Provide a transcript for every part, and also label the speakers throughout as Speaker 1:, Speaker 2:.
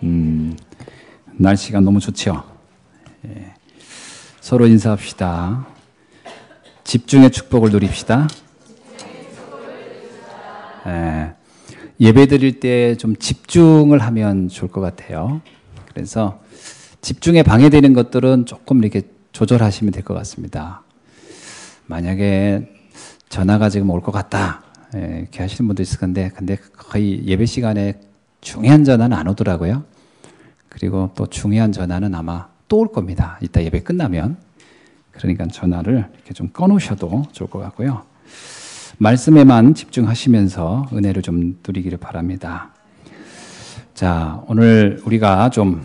Speaker 1: 날씨가 너무 좋죠. 예. 서로 인사합시다. 집중의 축복을 누립시다. 예. 예배 드릴 때 좀 집중을 하면 좋을 것 같아요. 그래서 집중에 방해되는 것들은 조금 이렇게 조절하시면 될 것 같습니다. 만약에 전화가 지금 올 것 같다, 예, 이렇게 하시는 분도 있을 건데, 근데 거의 예배 시간에 중요한 전화는 안 오더라고요. 그리고 또 중요한 전화는 아마 또 올 겁니다. 이따 예배 끝나면. 그러니까 전화를 이렇게 좀 꺼놓으셔도 좋을 것 같고요. 말씀에만 집중하시면서 은혜를 좀 누리기를 바랍니다. 자, 오늘 우리가 좀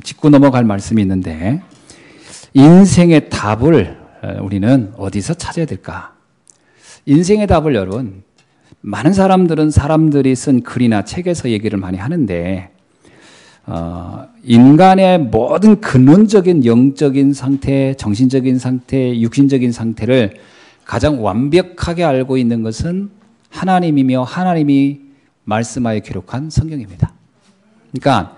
Speaker 1: 짚고 넘어갈 말씀이 있는데, 인생의 답을 우리는 어디서 찾아야 될까? 인생의 답을 여러분, 많은 사람들은 사람들이 쓴 글이나 책에서 얘기를 많이 하는데, 인간의 모든 근원적인 영적인 상태, 정신적인 상태, 육신적인 상태를 가장 완벽하게 알고 있는 것은 하나님이며 하나님이 말씀하여 기록한 성경입니다. 그러니까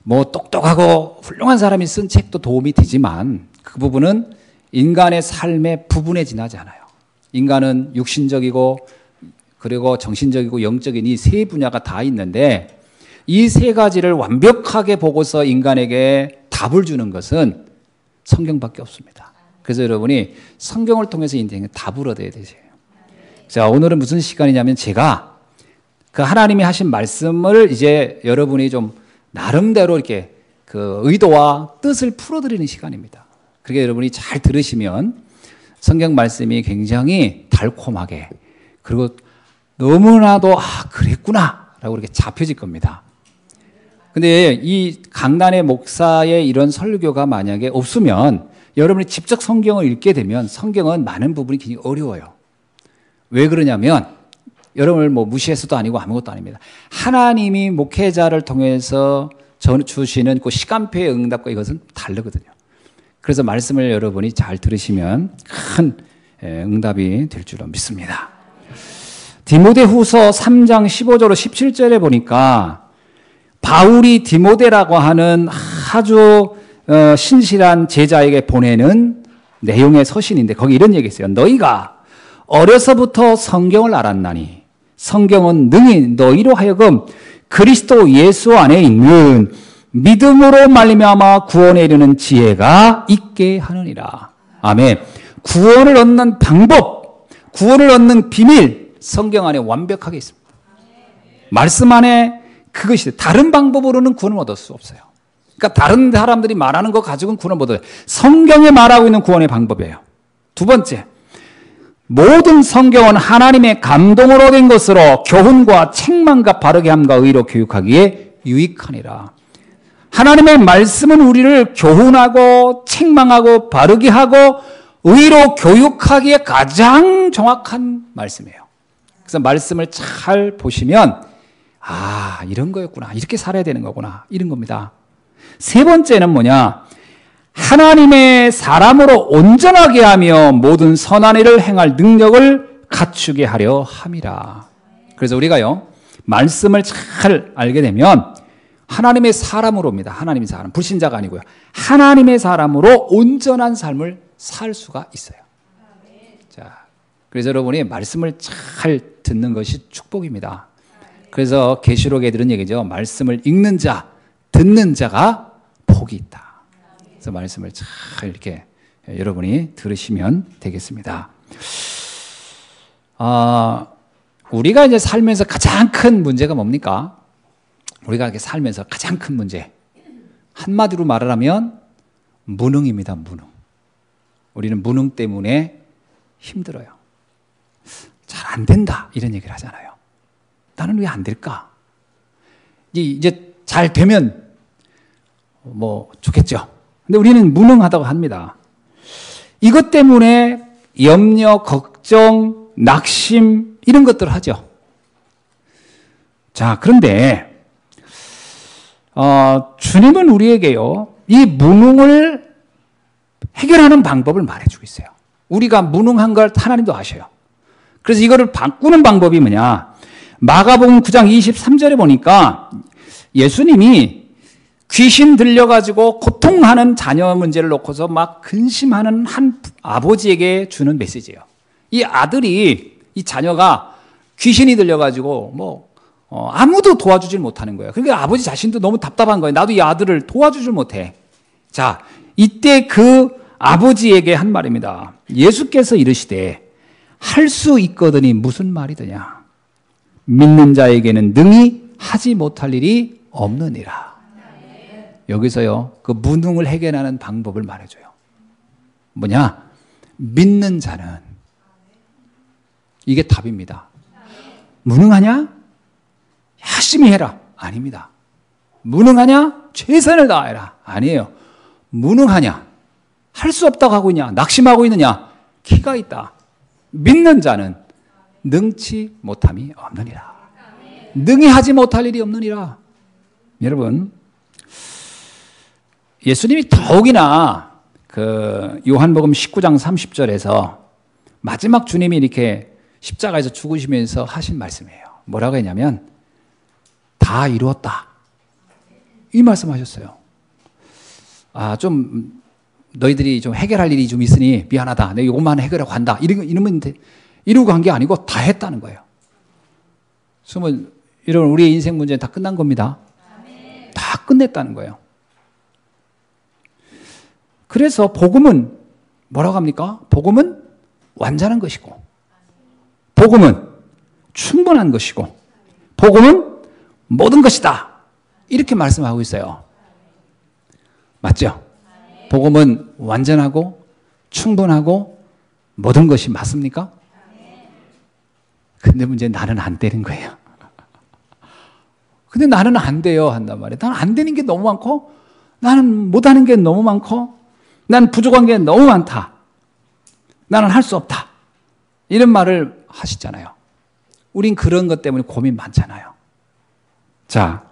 Speaker 1: 뭐 똑똑하고 훌륭한 사람이 쓴 책도 도움이 되지만 그 부분은 인간의 삶의 부분에 지나지 않아요. 인간은 육신적이고 그리고 정신적이고 영적인 이 세 분야가 다 있는데, 이 세 가지를 완벽하게 보고서 인간에게 답을 주는 것은 성경밖에 없습니다. 그래서 여러분이 성경을 통해서 인생에 답을 얻어야 되세요. 자, 오늘은 무슨 시간이냐면 제가 그 하나님이 하신 말씀을 이제 여러분이 좀 나름대로 이렇게 그 의도와 뜻을 풀어드리는 시간입니다. 그러니까 여러분이 잘 들으시면 성경 말씀이 굉장히 달콤하게, 그리고 너무나도 그랬구나 라고 이렇게 잡혀질 겁니다. 근데 이 강단의 목사의 이런 설교가 만약에 없으면 여러분이 직접 성경을 읽게 되면 성경은 많은 부분이 굉장히 어려워요. 왜 그러냐면 여러분을 뭐 무시해서도 아니고 아무것도 아닙니다. 하나님이 목회자를 통해서 주시는 그 시간표의 응답과 이것은 다르거든요. 그래서 말씀을 여러분이 잘 들으시면 큰 응답이 될 줄로 믿습니다. 디모데후서 3장 15절로 17절에 보니까 바울이 디모데라고 하는 아주 신실한 제자에게 보내는 내용의 서신인데 거기 이런 얘기 있어요. 너희가 어려서부터 성경을 알았나니 성경은 능히 너희로 하여금 그리스도 예수 안에 있는 믿음으로 말미암아 구원에 이르는 지혜가 있게 하느니라. 아멘. 구원을 얻는 방법, 구원을 얻는 비밀, 성경 안에 완벽하게 있습니다. 말씀 안에 그것이 다른 방법으로는 구원을 얻을 수 없어요. 그러니까 다른 사람들이 말하는 거 가지고는 구원을 못 얻어요. 성경에 말하고 있는 구원의 방법이에요. 두 번째, 모든 성경은 하나님의 감동으로 된 것으로 교훈과 책망과 바르게 함과 의로 교육하기에 유익하니라. 하나님의 말씀은 우리를 교훈하고 책망하고 바르게 하고 의로 교육하기에 가장 정확한 말씀이에요. 그래서 말씀을 잘 보시면 이런 거였구나, 이렇게 살아야 되는 거구나, 이런 겁니다. 세 번째는 뭐냐? 하나님의 사람으로 온전하게 하며 모든 선한 일을 행할 능력을 갖추게 하려 함이라. 그래서 우리가요, 말씀을 잘 알게 되면 하나님의 사람으로입니다. 하나님의 사람, 불신자가 아니고요. 하나님의 사람으로 온전한 삶을 살 수가 있어요. 자, 그래서 여러분이 말씀을 잘 듣는 것이 축복입니다. 그래서 계시록에 들은 얘기죠. 말씀을 읽는 자, 듣는 자가 복이 있다. 그래서 말씀을 잘 이렇게 여러분이 들으시면 되겠습니다. 우리가 이제 살면서 가장 큰 문제가 뭡니까? 우리가 이렇게 살면서 가장 큰 문제, 한마디로 말을 하면 무능입니다. 무능. 우리는 무능 때문에 힘들어요. 잘 안 된다 이런 얘기를 하잖아요. 나는 왜 안 될까? 이제 잘 되면 뭐 좋겠죠. 근데 우리는 무능하다고 합니다. 이것 때문에 염려, 걱정, 낙심 이런 것들을 하죠. 자, 그런데 주님은 우리에게요, 이 무능을 해결하는 방법을 말해주고 있어요. 우리가 무능한 걸 하나님도 아셔요. 그래서 이거를 바꾸는 방법이 뭐냐? 마가복음 9장 23절에 보니까 예수님이 귀신 들려가지고 고통하는 자녀 문제를 놓고서 막 근심하는 한 아버지에게 주는 메시지예요. 이 아들이, 이 자녀가 귀신이 들려가지고 아무도 도와주질 못하는 거예요. 그러니까 아버지 자신도 너무 답답한 거예요. 나도 이 아들을 도와주질 못해. 자, 이때 그 아버지에게 한 말입니다. 예수께서 이르시되 할 수 있거든이 무슨 말이더냐. 믿는 자에게는 능히 하지 못할 일이 없느니라. 여기서요, 그 무능을 해결하는 방법을 말해줘요. 뭐냐? 믿는 자는, 이게 답입니다. 무능하냐? 열심히 해라. 아닙니다. 무능하냐? 최선을 다해라. 아니에요. 무능하냐? 할 수 없다고 하고 있냐? 낙심하고 있느냐? 키가 있다. 믿는 자는 능치 못함이 없느니라. 능히 하지 못할 일이 없느니라. 여러분, 예수님이 더욱이나 그 요한복음 19장 30절에서 마지막 주님이 이렇게 십자가에서 죽으시면서 하신 말씀이에요. 뭐라고 했냐면 다 이루었다. 이 말씀하셨어요. 좀 너희들이 좀 해결할 일이 좀 있으니 미안하다. 내가 이것만 해결하고 간다. 이러면 이러고 간 게 아니고 다 했다는 거예요. 여러분, 우리의 인생 문제는 다 끝난 겁니다. 다 끝냈다는 거예요. 그래서 복음은 뭐라고 합니까? 복음은 완전한 것이고, 복음은 충분한 것이고, 복음은 모든 것이다. 이렇게 말씀하고 있어요. 맞죠? 복음은 완전하고 충분하고 모든 것이 맞습니까? 근데 문제는 나는 안 되는 거예요. 근데 나는 안 돼요 한단 말이에요. 나는 안 되는 게 너무 많고, 나는 못하는 게 너무 많고, 나는 부족한 게 너무 많다. 나는 할 수 없다. 이런 말을 하시잖아요. 우린 그런 것 때문에 고민 많잖아요. 자,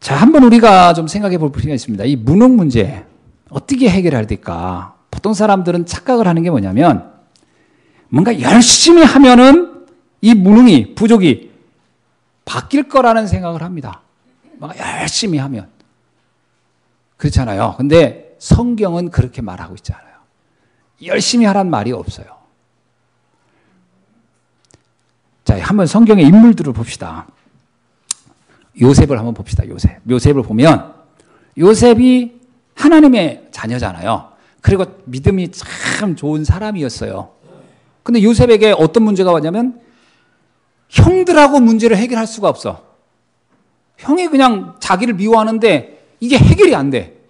Speaker 1: 한번 우리가 좀 생각해 볼 필요가 있습니다. 이 무능 문제 어떻게 해결해야 될까? 보통 사람들은 착각을 하는 게 뭐냐면, 뭔가 열심히 하면은 이 무능이, 부족이 바뀔 거라는 생각을 합니다. 뭔가 열심히 하면. 그렇잖아요. 근데 성경은 그렇게 말하고 있지 않아요. 열심히 하란 말이 없어요. 자, 한번 성경의 인물들을 봅시다. 요셉을 한번 봅시다. 요셉을 보면 요셉이 하나님의 자녀잖아요. 그리고 믿음이 참 좋은 사람이었어요. 근데 요셉에게 어떤 문제가 왔냐면 형들하고 문제를 해결할 수가 없어. 형이 그냥 자기를 미워하는데 이게 해결이 안 돼.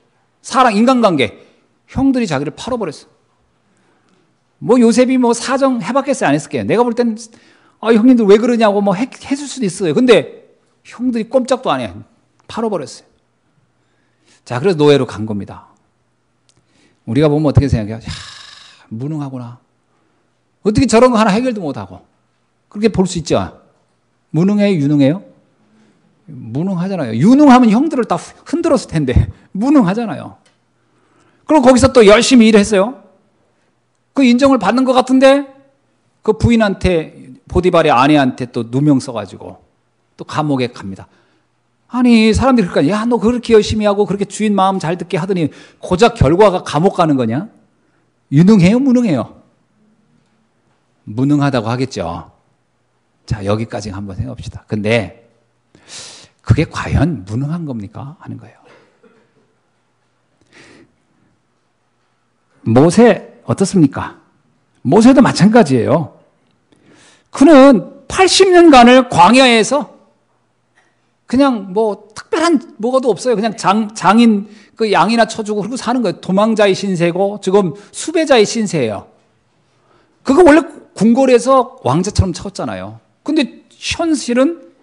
Speaker 1: 사랑, 인간관계. 형들이 자기를 팔아버렸어. 요셉이 사정 해봤겠어요? 안 했을게요? 내가 볼 땐 형님들 왜 그러냐고 해줄 수도 있어요. 근데 형들이 꼼짝도 안 해. 팔아버렸어요. 자, 그래서 노예로 간 겁니다. 우리가 보면 어떻게 생각해요? 무능하구나. 어떻게 저런 거 하나 해결도 못하고. 그렇게 볼 수 있죠. 무능해요? 유능해요? 무능하잖아요. 유능하면 형들을 다 흔들었을 텐데 무능하잖아요. 그리고 거기서 또 열심히 일했어요. 그 인정을 받는 것 같은데 그 부인한테, 보디발의 아내한테 또 누명 써가지고 또 감옥에 갑니다. 아니, 사람들이 그러니까 야, 너 그렇게 열심히 하고 그렇게 주인 마음 잘 듣게 하더니 고작 결과가 감옥 가는 거냐? 유능해요? 무능해요? 무능하다고 하겠죠. 자, 여기까지 한번 생각해 봅시다. 근데 그게 과연 무능한 겁니까? 하는 거예요. 모세 어떻습니까? 모세도 마찬가지예요. 그는 80년간을 광야에서 그냥 특별한 뭐가도 없어요. 그냥 장인 그 양이나 쳐주고 그러고 사는 거예요. 도망자의 신세고 지금 수배자의 신세예요. 그거 원래 궁궐에서 왕자처럼 쳤잖아요. 근데 현실은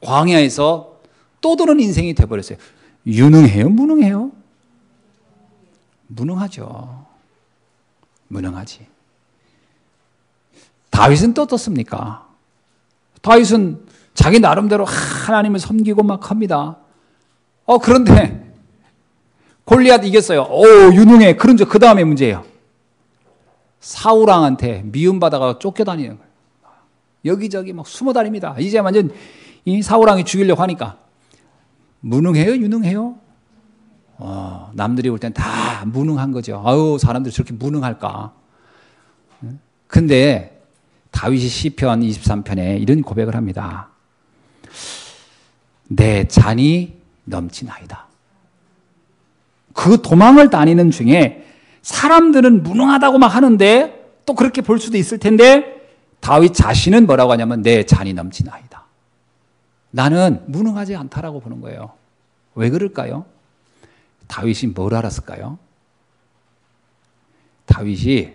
Speaker 1: 광야에서 떠도는 인생이 돼버렸어요. 유능해요? 무능해요? 무능하죠. 무능하지. 다윗은 또 어떻습니까? 다윗은 자기 나름대로 하나님을 섬기고 막 합니다. 그런데 골리앗 이겼어요. 유능해. 그런데 그 다음에 문제예요. 사울왕한테 미움받아가 쫓겨다니는 거예요. 여기저기 막 숨어다닙니다. 이제 완전 이 사울왕이 죽이려고 하니까 무능해요? 유능해요? 남들이 볼 땐 다 무능한 거죠. 아유, 사람들이 저렇게 무능할까? 근데 다윗이 시편 23편에 이런 고백을 합니다. 내 잔이 넘치나이다. 그 도망을 다니는 중에 사람들은 무능하다고 막 하는데 또 그렇게 볼 수도 있을 텐데 다윗 자신은 뭐라고 하냐면 내 잔이 넘치나이다. 나는 무능하지 않다라고 보는 거예요. 왜 그럴까요? 다윗이 뭘 알았을까요? 다윗이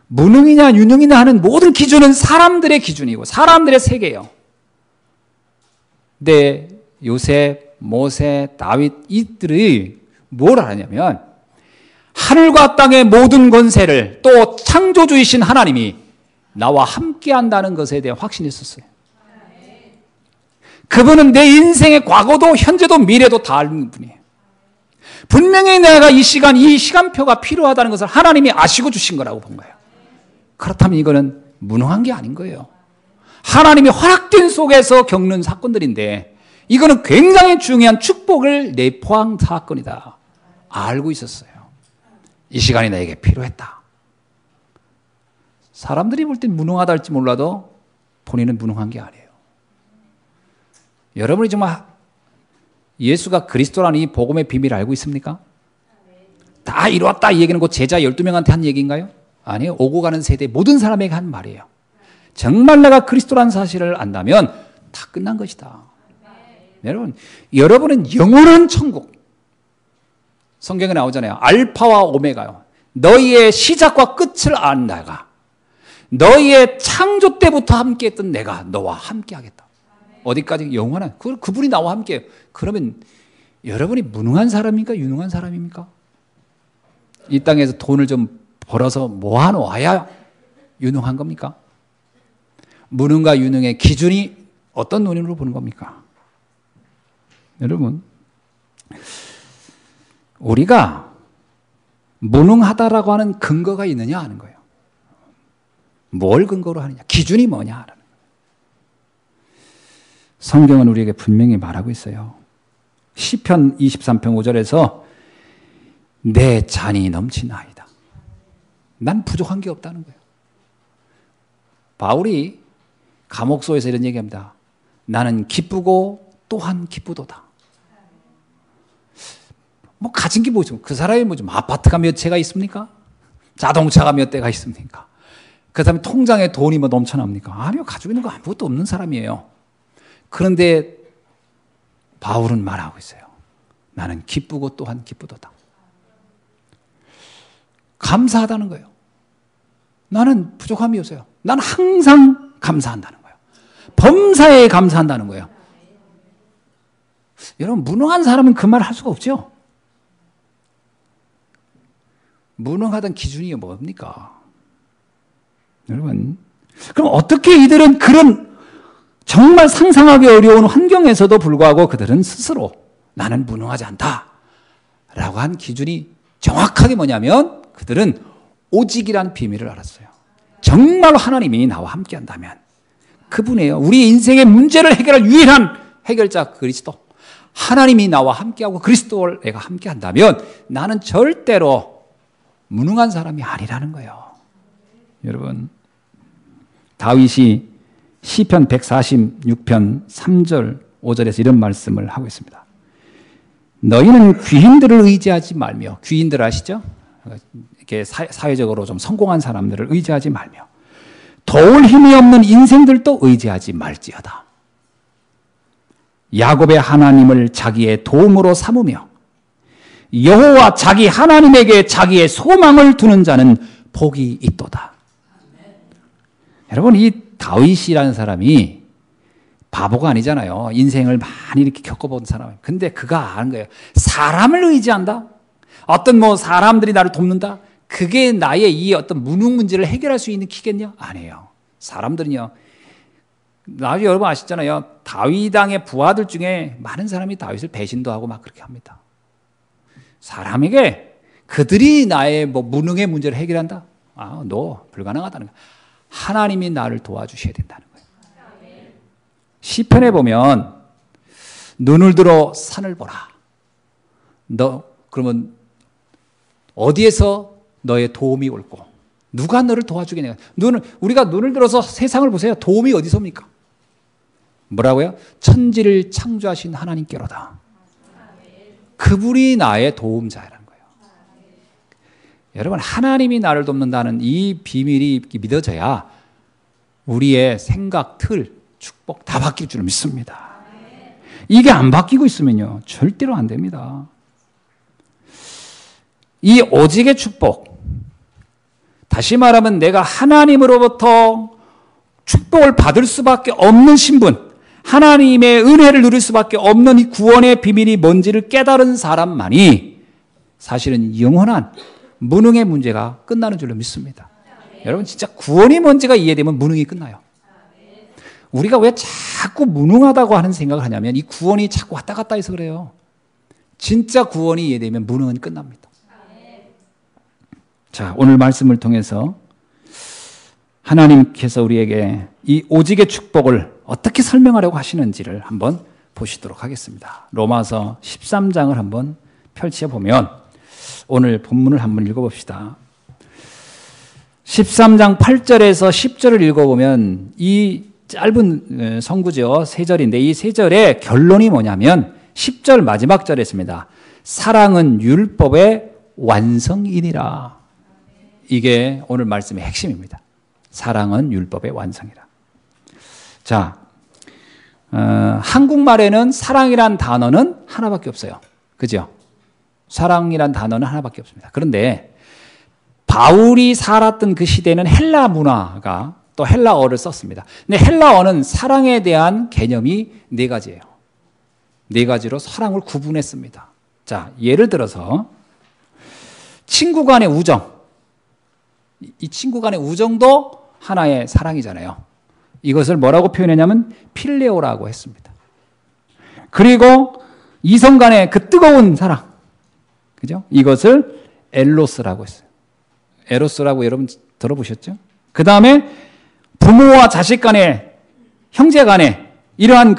Speaker 1: 무능이냐 유능이냐 하는 모든 기준은 사람들의 기준이고 사람들의 세계예요. 근데 요셉, 모세, 다윗 이들이 뭘 알았냐면 하늘과 땅의 모든 권세를 또 창조주이신 하나님이 나와 함께 한다는 것에 대한 확신이 있었어요. 그분은 내 인생의 과거도 현재도 미래도 다 아는 분이에요. 분명히 내가 이 시간표가 필요하다는 것을 하나님이 아시고 주신 거라고 본 거예요. 그렇다면 이거는 무능한 게 아닌 거예요. 하나님이 허락된 속에서 겪는 사건들인데 이거는 굉장히 중요한 축복을 내포한 사건이다. 알고 있었어요. 이 시간이 나에게 필요했다. 사람들이 볼 땐 무능하다 할지 몰라도 본인은 무능한 게 아니에요. 여러분이 정말 예수가 그리스도라는 이 복음의 비밀을 알고 있습니까? 다 이루었다 이 얘기는 곧 제자 12명한테 한 얘기인가요? 아니에요. 오고 가는 세대 모든 사람에게 한 말이에요. 정말 내가 그리스도라는 사실을 안다면 다 끝난 것이다. 여러분은 영원한 천국. 성경에 나오잖아요. 알파와 오메가요. 너희의 시작과 끝을 아는 내가, 너희의 창조 때부터 함께했던 내가 너와 함께하겠다. 어디까지? 영원한. 그분이 나와 함께해요. 그러면 여러분이 무능한 사람입니까? 유능한 사람입니까? 이 땅에서 돈을 좀 벌어서 모아놓아야 유능한 겁니까? 무능과 유능의 기준이 어떤 논리로 보는 겁니까? 여러분, 우리가 무능하다라고 하는 근거가 있느냐 하는 거예요. 뭘 근거로 하느냐, 기준이 뭐냐 하는 거예요. 성경은 우리에게 분명히 말하고 있어요. 시편 23편 5절에서 내 잔이 넘치나이다. 난 부족한 게 없다는 거예요. 바울이 감옥소에서 이런 얘기합니다. 나는 기쁘고 또한 기쁘도다. 뭐 가진 게 뭐죠? 그 사람이 뭐죠? 아파트가 몇 채가 있습니까? 자동차가 몇 대가 있습니까? 그 다음에 통장에 돈이 뭐 넘쳐납니까? 아니요. 가지고 있는 거 아무것도 없는 사람이에요. 그런데 바울은 말하고 있어요. 나는 기쁘고 또한 기쁘도다. 감사하다는 거예요. 나는 부족함이 없어요. 나는 항상 감사한다는 거예요. 범사에 감사한다는 거예요. 여러분, 무능한 사람은 그 말 할 수가 없죠? 무능하던 기준이 뭡니까? 여러분, 그럼 어떻게 이들은 그런 정말 상상하기 어려운 환경에서도 불구하고 그들은 스스로 나는 무능하지 않다 라고 한 기준이 정확하게 뭐냐면 그들은 오직이란 비밀을 알았어요. 정말 하나님이 나와 함께 한다면 그분이에요. 우리 인생의 문제를 해결할 유일한 해결자 그리스도. 하나님이 나와 함께하고 그리스도를 내가 함께 한다면 나는 절대로 무능한 사람이 아니라는 거예요. 여러분, 다윗이 시편 146편 3절 5절에서 이런 말씀을 하고 있습니다. 너희는 귀인들을 의지하지 말며, 귀인들 아시죠? 이렇게 사회적으로 좀 성공한 사람들을 의지하지 말며 도울 힘이 없는 인생들도 의지하지 말지어다. 야곱의 하나님을 자기의 도움으로 삼으며 여호와 자기 하나님에게 자기의 소망을 두는 자는 복이 있도다. 여러분, 이 다윗이라는 사람이 바보가 아니잖아요. 인생을 많이 이렇게 겪어본 사람. 근데 그가 아는 거예요. 사람을 의지한다? 어떤 뭐 사람들이 나를 돕는다? 그게 나의 이 어떤 무능 문제를 해결할 수 있는 키겠냐? 아니에요. 사람들은요. 나중에 여러분 아시잖아요. 다윗 왕의 부하들 중에 많은 사람이 다윗을 배신도 하고 막 그렇게 합니다. 사람에게 그들이 나의 뭐 무능의 문제를 해결한다? 너 불가능하다는 거예요. 하나님이 나를 도와주셔야 된다는 거예요. 시편에 보면 눈을 들어 산을 보라. 너 그러면 어디에서 너의 도움이 올고 누가 너를 도와주겠냐. 우리가 눈을 들어서 세상을 보세요. 도움이 어디서입니까? 뭐라고요? 천지를 창조하신 하나님께로다. 그분이 나의 도움자라는 거예요. 여러분, 하나님이 나를 돕는다는 이 비밀이 믿어져야 우리의 생각, 틀, 축복 다 바뀔 줄 믿습니다. 이게 안 바뀌고 있으면요, 절대로 안 됩니다. 이 오직의 축복, 다시 말하면 내가 하나님으로부터 축복을 받을 수밖에 없는 신분, 하나님의 은혜를 누릴 수밖에 없는 이 구원의 비밀이 뭔지를 깨달은 사람만이 사실은 영원한 무능의 문제가 끝나는 줄로 믿습니다. 여러분, 진짜 구원이 뭔지가 이해되면 무능이 끝나요. 우리가 왜 자꾸 무능하다고 하는 생각을 하냐면 이 구원이 자꾸 왔다 갔다 해서 그래요. 진짜 구원이 이해되면 무능은 끝납니다. 자, 오늘 말씀을 통해서 하나님께서 우리에게 이 오직의 축복을 어떻게 설명하려고 하시는지를 한번 보시도록 하겠습니다. 로마서 13장을 한번 펼쳐보면 오늘 본문을 한번 읽어봅시다. 13장 8절에서 10절을 읽어보면 이 짧은 성구죠. 3절인데 이 3절의 결론이 뭐냐면 10절 마지막 절에 있습니다. 사랑은 율법의 완성이니라. 이게 오늘 말씀의 핵심입니다. 사랑은 율법의 완성이라. 자, 한국말에는 사랑이란 단어는 하나밖에 없어요. 그죠? 사랑이란 단어는 하나밖에 없습니다. 그런데 바울이 살았던 그 시대는 헬라 문화가 또 헬라어를 썼습니다. 근데 헬라어는 사랑에 대한 개념이 4가지예요. 4가지로 사랑을 구분했습니다. 자, 예를 들어서 친구 간의 우정. 이 친구 간의 우정도 하나의 사랑이잖아요. 이것을 뭐라고 표현했냐면 필레오라고 했습니다. 그리고 이성 간의 그 뜨거운 사랑. 그죠? 이것을 에로스라고 했어요. 에로스라고 여러분 들어보셨죠? 그 다음에 부모와 자식 간의, 형제 간의 이러한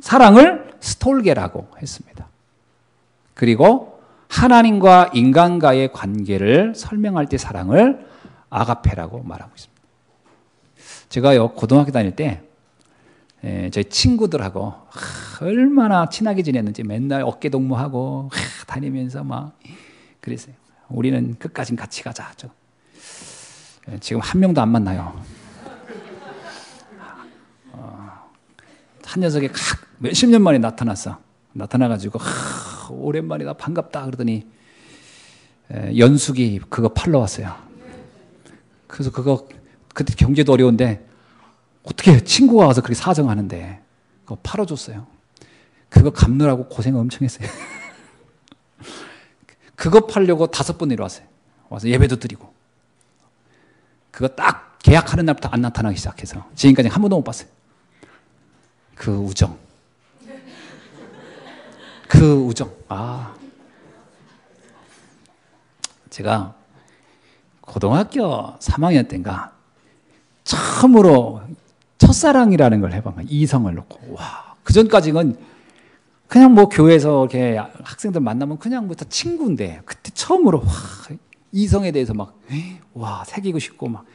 Speaker 1: 사랑을 스톨게라고 했습니다. 그리고 하나님과 인간과의 관계를 설명할 때 사랑을 아가페라고 말하고 있습니다. 제가요, 고등학교 다닐 때 저희 친구들하고 얼마나 친하게 지냈는지 맨날 어깨 동무하고 다니면서 막 그랬어요. 우리는 끝까지 같이 가자. 지금 한 명도 안 만나요. 한 녀석이 몇십 년 만에 나타나가지고 오랜만이다 반갑다 그러더니 연숙이 그거 팔러 왔어요. 그래서 그때 경제도 어려운데 어떻게 친구가 와서 그렇게 사정하는데 그거 팔아줬어요. 그거 갚느라고 고생 엄청 했어요. 그거 팔려고 5번 내려왔어요. 와서 예배도 드리고. 그거 딱 계약하는 날부터 안 나타나기 시작해서 지금까지 한 번도 못 봤어요. 그 우정. 제가 고등학교 3학년 때인가 처음으로 첫사랑이라는 걸 해본 거예요. 이성을 놓고. 와, 그 전까지는 그냥 뭐 교회에서 이렇게 학생들 만나면 그냥 뭐 다 친구인데 그때 처음으로 이성에 대해서 사귀고 싶고 막.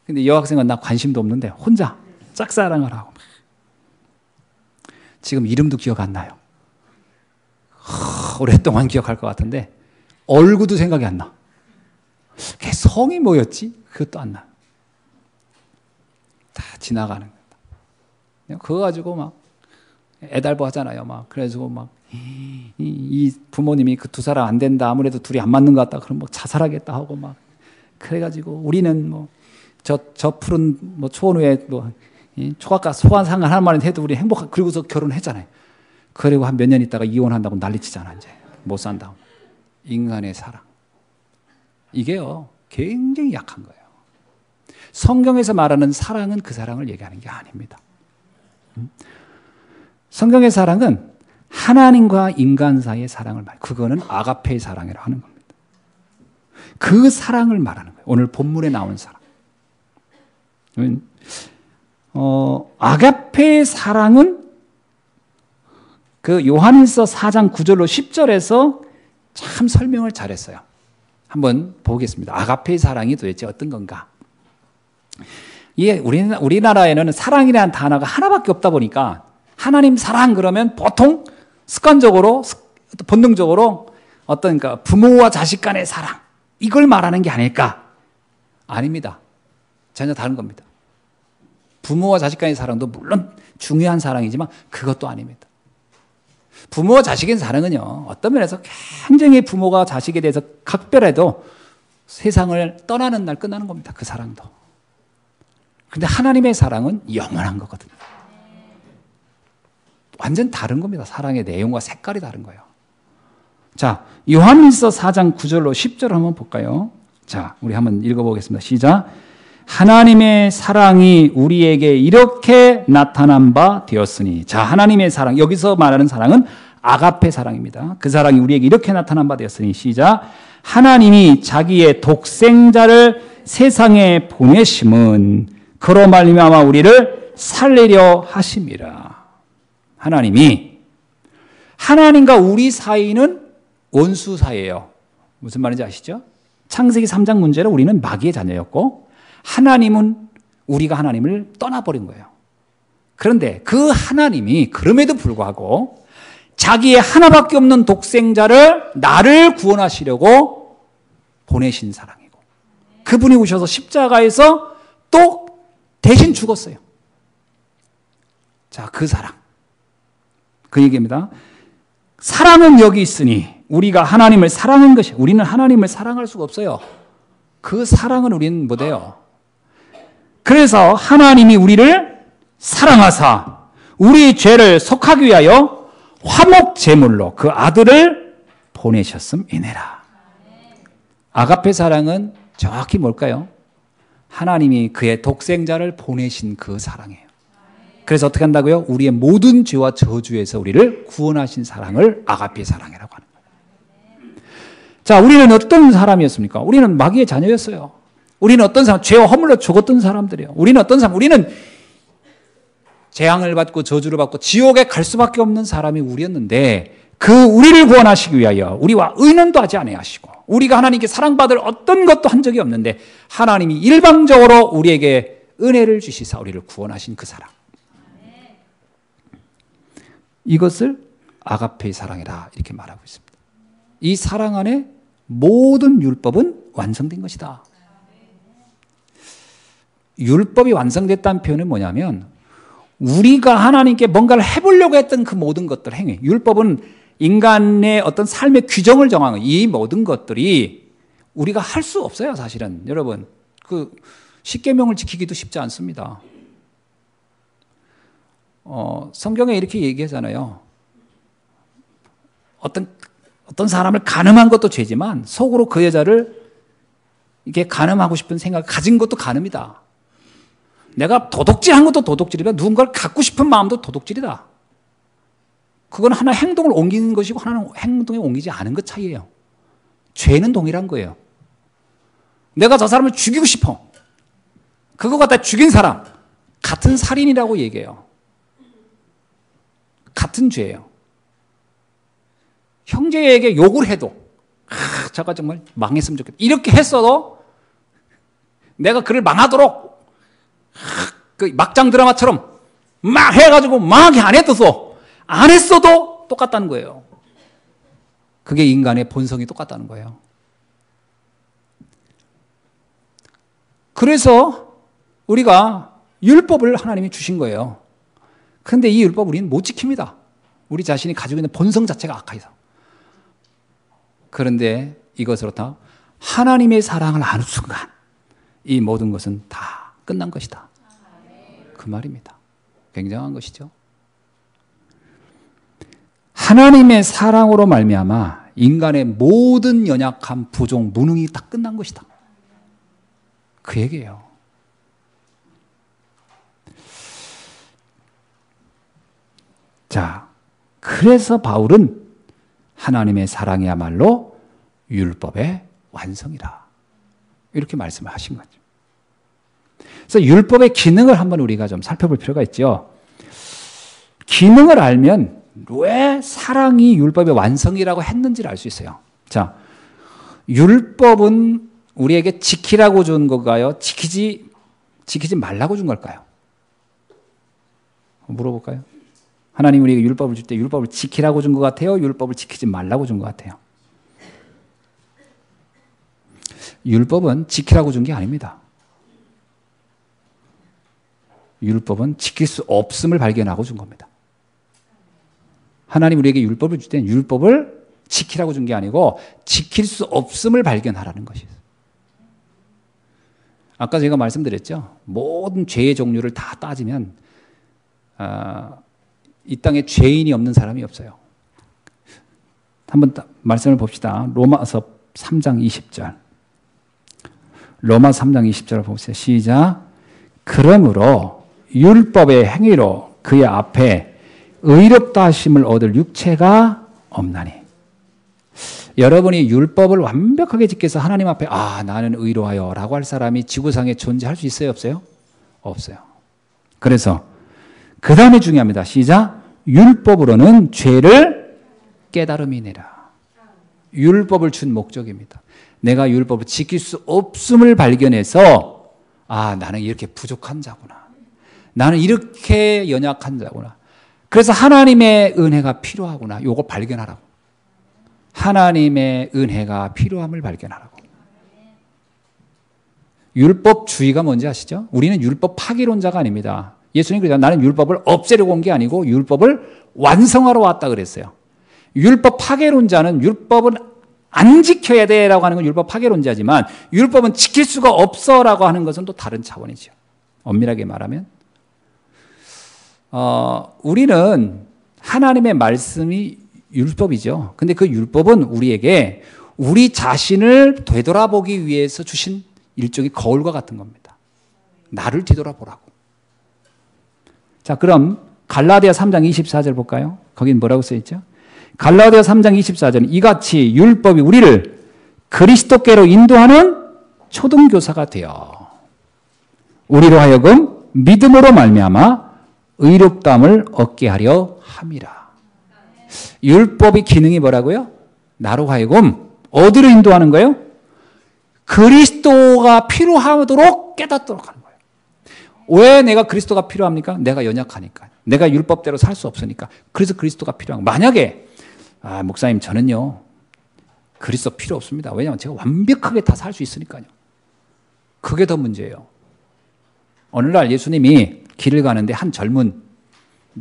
Speaker 1: 근데 여학생은 나 관심도 없는데 혼자 짝사랑을 하고. 지금 이름도 기억 안 나요. 오랫동안 기억할 것 같은데 얼굴도 생각이 안 나. 걔 성이 뭐였지? 그것도 안 나. 다 지나가는 거야. 그거 가지고 막 애달버 하잖아요. 막 그래가지고 막 이 부모님이 그 2사람 안 된다. 아무래도 둘이 안 맞는 것 같다. 그럼 막 자살하겠다 하고 막 그래가지고 우리는 뭐 저 푸른 뭐 초원위에 뭐 초각과 소환상을 하나만 해도 우리 그리고서 결혼했잖아요. 그리고 한 몇 년 있다가 이혼한다고 난리치잖아. 이제 못 산다고. 인간의 사랑. 이게요 굉장히 약한 거예요. 성경에서 말하는 사랑은 그 사랑을 얘기하는 게 아닙니다. 성경의 사랑은 하나님과 인간 사이의 사랑을 말해요. 그거는 아가페의 사랑이라고 하는 겁니다. 그 사랑을 말하는 거예요. 오늘 본문에 나온 사랑. 아가페 아가페의 사랑은 그 요한일서 4장 9절로 10절에서 참 설명을 잘했어요. 한번 보겠습니다. 아가페의 사랑이 도대체 어떤 건가? 이게 우리나라에는 사랑이라는 단어가 하나밖에 없다 보니까 하나님 사랑 그러면 보통 습관적으로 본능적으로 어떤 그러니까 부모와 자식 간의 사랑 이걸 말하는 게 아닐까? 아닙니다. 전혀 다른 겁니다. 부모와 자식 간의 사랑도 물론 중요한 사랑이지만 그것도 아닙니다. 부모와 자식의 사랑은요, 어떤 면에서 굉장히 부모가 자식에 대해서 각별해도 세상을 떠나는 날 끝나는 겁니다. 그 사랑도. 그런데 하나님의 사랑은 영원한 거거든요. 완전 다른 겁니다. 사랑의 내용과 색깔이 다른 거예요. 자, 요한일서 4장 9절로 10절 한번 볼까요? 자, 우리 한번 읽어보겠습니다. 시작. 하나님의 사랑이 우리에게 이렇게 나타난 바 되었으니. 자, 하나님의 사랑. 여기서 말하는 사랑은 아가페 사랑입니다. 그 사랑이 우리에게 이렇게 나타난 바 되었으니. 시작. 하나님이 자기의 독생자를 세상에 보내심은 그로 말미암아 우리를 살리려 하심이라. 하나님과 우리 사이는 원수 사이예요. 무슨 말인지 아시죠? 창세기 3장 문제로 우리는 마귀의 자녀였고 우리가 하나님을 떠나버린 거예요. 그런데 그 하나님이 그럼에도 불구하고 자기의 하나밖에 없는 독생자를 나를 구원하시려고 보내신 사랑이고 그분이 오셔서 십자가에서 또 대신 죽었어요. 자, 그 사랑. 그 얘기입니다. 사랑은 여기 있으니 우리가 하나님을 사랑한 것이 우리는 하나님을 사랑할 수가 없어요. 그 사랑은 우리는 못해요. 그래서 하나님이 우리를 사랑하사 우리 죄를 속하기 위하여 화목 제물로 그 아들을 보내셨음이니라. 아가페 사랑은 정확히 뭘까요? 하나님이 그의 독생자를 보내신 그 사랑이에요. 그래서 어떻게 한다고요? 우리의 모든 죄와 저주에서 우리를 구원하신 사랑을 아가페 사랑이라고 하는 거예요. 자, 우리는 어떤 사람이었습니까? 우리는 마귀의 자녀였어요. 우리는 어떤 사람, 죄와 허물로 죽었던 사람들이에요. 우리는 재앙을 받고 저주를 받고 지옥에 갈 수밖에 없는 사람이 우리였는데 그 우리를 구원하시기 위하여 우리와 의논도 하지 아니하시고 우리가 하나님께 사랑받을 어떤 것도 한 적이 없는데 하나님이 일방적으로 우리에게 은혜를 주시사 우리를 구원하신 그 사랑. 이것을 아가페의 사랑이라 이렇게 말하고 있습니다. 이 사랑 안에 모든 율법은 완성된 것이다. 율법이 완성됐다는 표현은 뭐냐면 우리가 하나님께 뭔가를 해보려고 했던 그 모든 것들 행위. 율법은 인간의 어떤 삶의 규정을 정하는 이 모든 것들이 우리가 할 수 없어요. 사실은 여러분 그 십계명을 지키기도 쉽지 않습니다. 성경에 이렇게 얘기하잖아요. 어떤 사람을 간음한 것도 죄지만 속으로 그 여자를 이렇게 간음하고 싶은 생각을 가진 것도 간음이다. 내가 도둑질한 것도 도둑질이다. 누군가를 갖고 싶은 마음도 도둑질이다. 그건 하나 행동을 옮기는 것이고 하나는 행동에 옮기지 않은 것 차이예요. 죄는 동일한 거예요. 내가 저 사람을 죽이고 싶어. 그거 갖다 죽인 사람 같은 살인이라고 얘기해요. 같은 죄예요. 형제에게 욕을 해도 저가 정말 망했으면 좋겠다. 이렇게 했어도 내가 그를 망하도록 그 막장 드라마처럼 막 해가지고 망하게 안 했어도 똑같다는 거예요. 그게 인간의 본성이 똑같다는 거예요. 그래서 우리가 율법을 하나님이 주신 거예요. 그런데 이 율법 우리는 못 지킵니다. 우리 자신이 가지고 있는 본성 자체가 악해서. 그런데 이것으로 다 하나님의 사랑을 아는 순간 이 모든 것은 다 끝난 것이다. 그 말입니다. 굉장한 것이죠. 하나님의 사랑으로 말미암아 인간의 모든 연약함, 부족, 무능이 다 끝난 것이다. 그 얘기예요. 자, 그래서 바울은 하나님의 사랑이야말로 율법의 완성이라 이렇게 말씀을 하신 거죠. 그래서 율법의 기능을 한번 우리가 좀 살펴볼 필요가 있죠. 기능을 알면 왜 사랑이 율법의 완성이라고 했는지를 알 수 있어요. 자, 율법은 우리에게 지키라고 준 건가요? 지키지 말라고 준 걸까요? 물어볼까요? 하나님 우리에게 율법을 줄 때 율법을 지키라고 준 것 같아요? 율법을 지키지 말라고 준 것 같아요? 율법은 지키라고 준 게 아닙니다. 율법은 지킬 수 없음을 발견하고 준 겁니다. 하나님 우리에게 율법을 줄 때는 율법을 지키라고 준 게 아니고 지킬 수 없음을 발견하라는 것이에요. 아까 제가 말씀드렸죠. 모든 죄의 종류를 다 따지면 이 땅에 죄인이 없는 사람이 없어요. 한번 말씀을 봅시다. 로마서 3장 20절. 로마 3장 20절을 보세요. 시작. 그러므로 율법의 행위로 그의 앞에 의롭다 하심을 얻을 육체가 없나니. 여러분이 율법을 완벽하게 지켜서 하나님 앞에 나는 의로하여 라고 할 사람이 지구상에 존재할 수 있어요? 없어요? 없어요. 그래서 그 다음에 중요합니다. 시작. 율법으로는 죄를 깨달음이니라. 율법을 준 목적입니다. 내가 율법을 지킬 수 없음을 발견해서 나는 이렇게 부족한 자구나. 나는 이렇게 연약한 자구나. 그래서 하나님의 은혜가 필요하구나. 요거 발견하라고. 하나님의 은혜가 필요함을 발견하라고. 율법주의가 뭔지 아시죠? 우리는 율법 파기론자가 아닙니다. 예수님이 그러잖아요. 나는 율법을 없애려고 온 게 아니고 율법을 완성하러 왔다 그랬어요. 율법 파괴론자는 율법은 안 지켜야 돼라고 하는 건 율법 파괴론자지만 율법은 지킬 수가 없어라고 하는 것은 또 다른 차원이죠. 엄밀하게 말하면 우리는 하나님의 말씀이 율법이죠. 근데 그 율법은 우리에게 우리 자신을 되돌아보기 위해서 주신 일종의 거울과 같은 겁니다. 나를 뒤돌아보라고. 자, 그럼 갈라디아 3장 24절 볼까요? 거긴 뭐라고 써있죠? 갈라디아 3장 24절은 이같이 율법이 우리를 그리스도께로 인도하는 초등교사가 되어 우리로 하여금 믿음으로 말미암아 의롭다함을 얻게 하려 함이라. 율법의 기능이 뭐라고요? 나로 하여금 어디로 인도하는 거예요? 그리스도가 필요하도록 깨닫도록 하는 거예요. 왜 내가 그리스도가 필요합니까? 내가 연약하니까. 내가 율법대로 살 수 없으니까. 그래서 그리스도가 필요한 거예요. 만약에 목사님 저는요 그리스도 필요 없습니다. 왜냐하면 제가 완벽하게 다 살 수 있으니까요. 그게 더 문제예요. 어느 날 예수님이 길을 가는데 한 젊은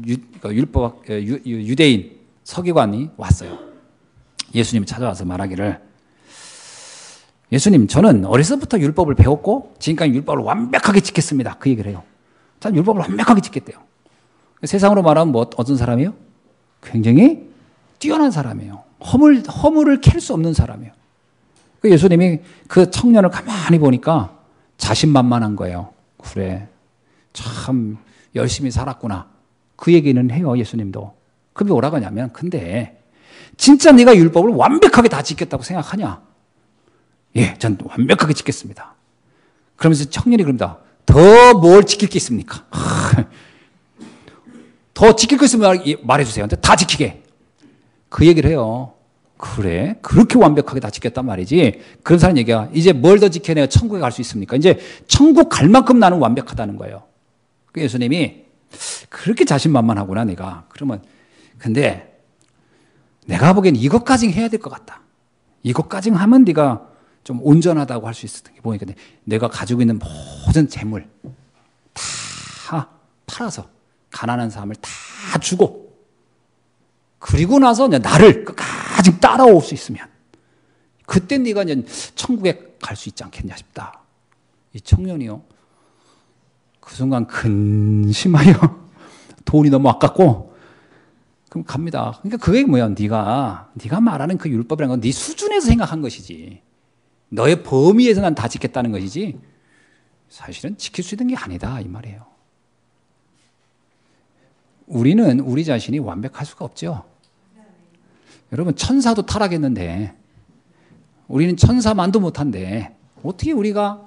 Speaker 1: 유대인 서기관이 왔어요. 예수님이 찾아와서 말하기를 예수님 저는 어려서부터 율법을 배웠고 지금까지 율법을 완벽하게 지켰습니다. 그 얘기를 해요. 저는 율법을 완벽하게 지켰대요. 세상으로 말하면 어떤 사람이에요? 굉장히 뛰어난 사람이에요. 허물을 캘 수 없는 사람이에요. 예수님이 그 청년을 가만히 보니까 자신만만한 거예요. 그래 참 열심히 살았구나. 그 얘기는 해요. 예수님도. 그게 뭐라고 하냐면 근데 진짜 네가 율법을 완벽하게 다 지켰다고 생각하냐? 예, 전 완벽하게 지켰습니다. 그러면서 청년이 그럽니다. 더 뭘 지킬 게 있습니까? 더 지킬 거 있으면 말해주세요. 다 지키게. 그 얘기를 해요. 그래? 그렇게 완벽하게 다 지켰단 말이지. 그런 사람 얘기가 이제 뭘 더 지켜내야 천국에 갈 수 있습니까? 이제 천국 갈 만큼 나는 완벽하다는 거예요. 그 예수님이 그렇게 자신만만하구나 내가. 그러면 근데 내가 보기엔 이것까지는 해야 될 것 같다. 이것까지는 하면 네가 좀 온전하다고 할 수 있을 텐데 보니까 내가 가지고 있는 모든 재물 다 팔아서 가난한 사람을 다 주고 그리고 나서 나를 끝까지 따라올 수 있으면 그때 네가 이제 천국에 갈 수 있지 않겠냐 싶다. 이 청년이요. 그 순간 근심하여 돈이 너무 아깝고 그럼 갑니다. 그러니까 그게 뭐야? 네가 말하는 그 율법이라는 건 네 수준에서 생각한 것이지. 너의 범위에서 난 다 지켰다는 것이지 사실은 지킬 수 있는 게 아니다 이 말이에요. 우리는 우리 자신이 완벽할 수가 없죠. 여러분 천사도 타락했는데 우리는 천사만도 못한데 어떻게 우리가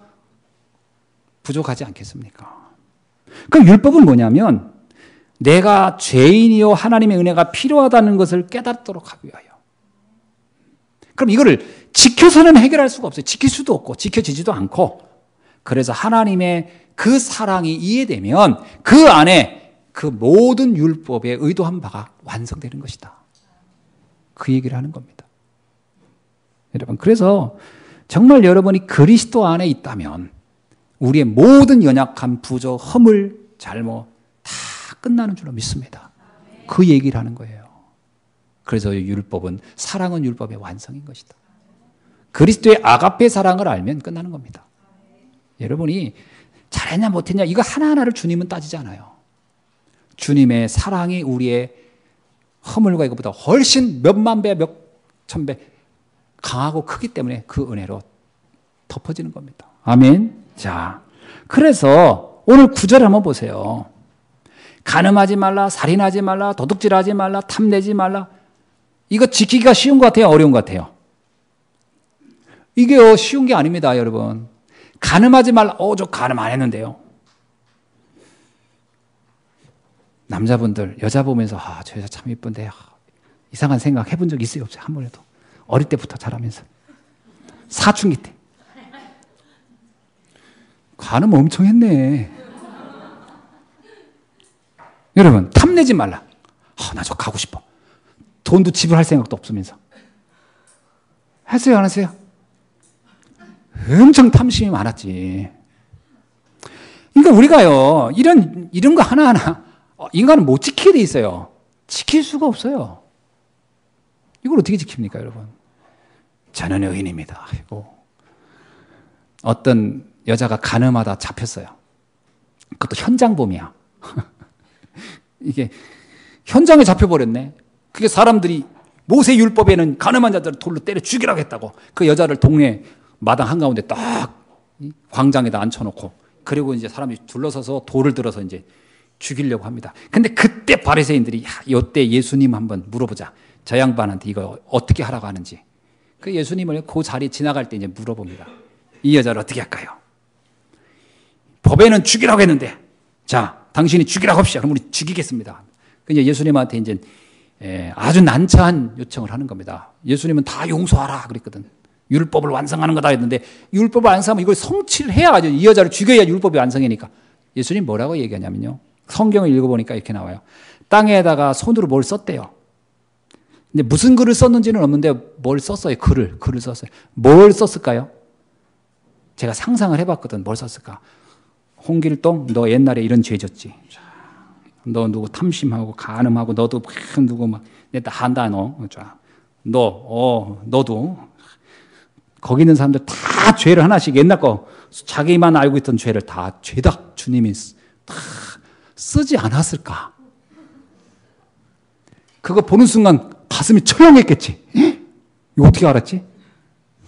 Speaker 1: 부족하지 않겠습니까? 그 율법은 뭐냐면 내가 죄인이요 하나님의 은혜가 필요하다는 것을 깨닫도록 하기 위하여. 그럼 이거를 지켜서는 해결할 수가 없어요. 지킬 수도 없고 지켜지지도 않고. 그래서 하나님의 그 사랑이 이해되면 그 안에 그 모든 율법에 의도한 바가 완성되는 것이다. 그 얘기를 하는 겁니다. 여러분, 그래서 정말 여러분이 그리스도 안에 있다면 우리의 모든 연약함, 부족, 허물, 잘못 다 끝나는 줄로 믿습니다. 그 얘기를 하는 거예요. 그래서 율법은, 사랑은 율법의 완성인 것이다. 그리스도의 아가페 사랑을 알면 끝나는 겁니다. 여러분이 잘했냐 못했냐 이거 하나하나를 주님은 따지지 않아요. 주님의 사랑이 우리의 허물과 이것보다 훨씬 몇만 배, 몇천 배 강하고 크기 때문에 그 은혜로 덮어지는 겁니다. 아멘. 자, 그래서 오늘 9절 한번 보세요. 간음하지 말라, 살인하지 말라, 도둑질하지 말라, 탐내지 말라. 이거 지키기가 쉬운 것 같아요? 어려운 것 같아요? 이게 쉬운 게 아닙니다, 여러분. 간음하지 말라. 저 간음 안 했는데요. 남자분들 여자 보면서 저 여자 참 예쁜데 이상한 생각 해본 적 있어요? 없어요? 한 번에도. 어릴 때부터 자라면서. 사춘기 때. 간음 엄청 했네. 여러분, 탐내지 말라. 나 저 가고 싶어. 돈도 지불할 생각도 없으면서. 했어요, 안 했어요? 엄청 탐심이 많았지. 그러니까 우리가요, 이런 거 하나하나, 인간은 못 지키게 돼 있어요. 지킬 수가 없어요. 이걸 어떻게 지킵니까, 여러분? 저는 의인입니다. 아이고. 어떤 여자가 간음하다 잡혔어요. 그것도 현장범이야. 이게 현장에 잡혀버렸네. 그게 사람들이 모세 율법에는 간음한 자들을 돌로 때려 죽이라고 했다고. 그 여자를 동네 마당 한가운데 딱 광장에다 앉혀놓고, 그리고 이제 사람이 둘러서서 돌을 들어서 이제 죽이려고 합니다. 근데 그때 바리새인들이 이때 예수님 한번 물어보자. 저 양반한테 이거 어떻게 하라고 하는지. 그 예수님을 그 자리 지나갈 때 이제 물어봅니다. 이 여자를 어떻게 할까요? 법에는 죽이라고 했는데, 자, 당신이 죽이라고 합시다. 그럼 우리 죽이겠습니다. 이제 예수님한테 이제 아주 난처한 요청을 하는 겁니다. 예수님은 다 용서하라 그랬거든. 율법을 완성하는 거다 했는데, 율법을 완성하면 이걸 성취를 해야죠. 이 여자를 죽여야 율법이 완성이니까. 예수님 뭐라고 얘기하냐면요, 성경을 읽어보니까 이렇게 나와요. 땅에다가 손으로 뭘 썼대요. 근데 무슨 글을 썼는지는 없는데 뭘 썼어요. 글을 썼어요. 뭘 썼을까요? 제가 상상을 해봤거든. 뭘 썼을까? 홍길동, 너 옛날에 이런 죄 졌지. 너 누구 탐심하고 간음하고, 너도 누구 막 다 한다. 너도 거기 있는 사람들 다 죄를 하나씩, 옛날 거 자기만 알고 있던 죄를 다 죄다 주님이 다 쓰지 않았을까? 그거 보는 순간 가슴이 철렁했겠지. 이거 어떻게 알았지?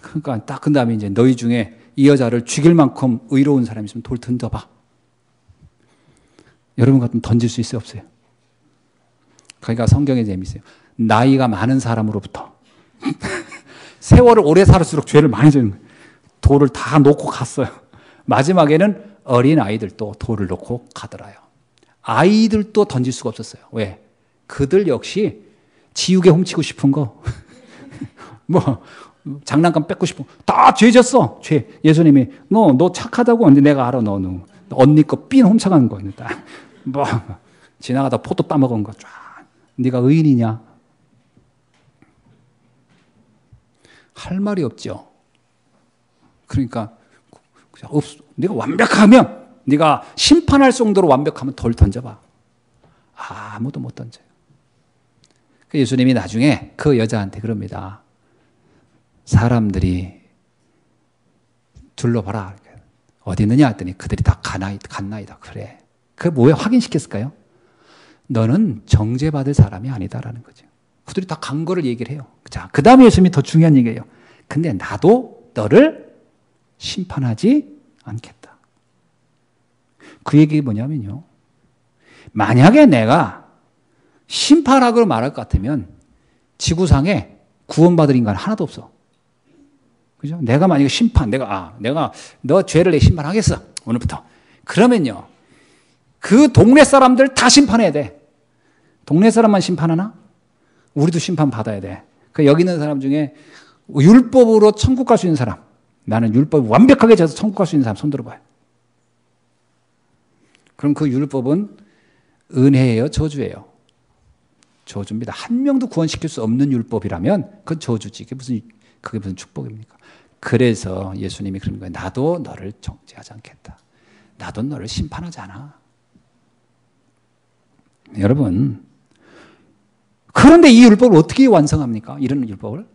Speaker 1: 그러니까 딱 그 다음에 이제 너희 중에 이 여자를 죽일 만큼 의로운 사람이 있으면 돌 던져봐. 여러분 같으면 던질 수 있어요, 없어요? 그러니까 성경의 재미있어요. 나이가 많은 사람으로부터 세월을 오래 살을수록 죄를 많이 지는 거예요. 돌을 다 놓고 갔어요. 마지막에는 어린 아이들도 돌을 놓고 가더라요. 아이들도 던질 수가 없었어요. 왜? 그들 역시 지우개 훔치고 싶은 거, 장난감 뺏고 싶은 거, 다 죄졌어. 죄. 예수님이 너 착하다고. 근데 내가 알아. 너 언니 거 삔 훔쳐가는 거. 지나가다 포도 따먹은 거 쫙. 네가 의인이냐? 할 말이 없죠. 그러니까 네가 완벽하면, 네가 심판할 정도로 완벽하면 돌 던져봐. 아무도 못 던져요. 예수님이 나중에 그 여자한테 그럽니다. 사람들이 둘러봐라. 어디 있느냐 했더니 그들이 다 갔나이다. 그래. 그게 뭐에 확인시켰을까요? 너는 정죄받을 사람이 아니다라는 거죠. 그들이 다 간 거를 얘기를 해요. 자, 그 다음에 예수님이 더 중요한 얘기예요. 근데 나도 너를 심판하지 않겠다. 그 얘기 뭐냐면요, 만약에 내가 심판하고 말할 것 같으면 지구상에 구원받을 인간 하나도 없어. 그죠? 내가 만약에 내가 너 죄를 내 심판하겠어. 오늘부터. 그러면요, 그 동네 사람들 다 심판해야 돼. 동네 사람만 심판하나? 우리도 심판 받아야 돼. 그 여기 있는 사람 중에 율법으로 천국 갈 수 있는 사람, 나는 율법 완벽하게 져서 천국 갈 수 있는 사람 손 들어봐요. 그럼 그 율법은 은혜예요, 저주예요? 저주입니다. 한 명도 구원시킬 수 없는 율법이라면 그건 저주지. 그게 무슨 축복입니까? 그래서 예수님이 그런 거예요. 나도 너를 정죄하지 않겠다. 나도 너를 심판하지 않아. 여러분, 그런데 이 율법을 어떻게 완성합니까? 이런 율법을?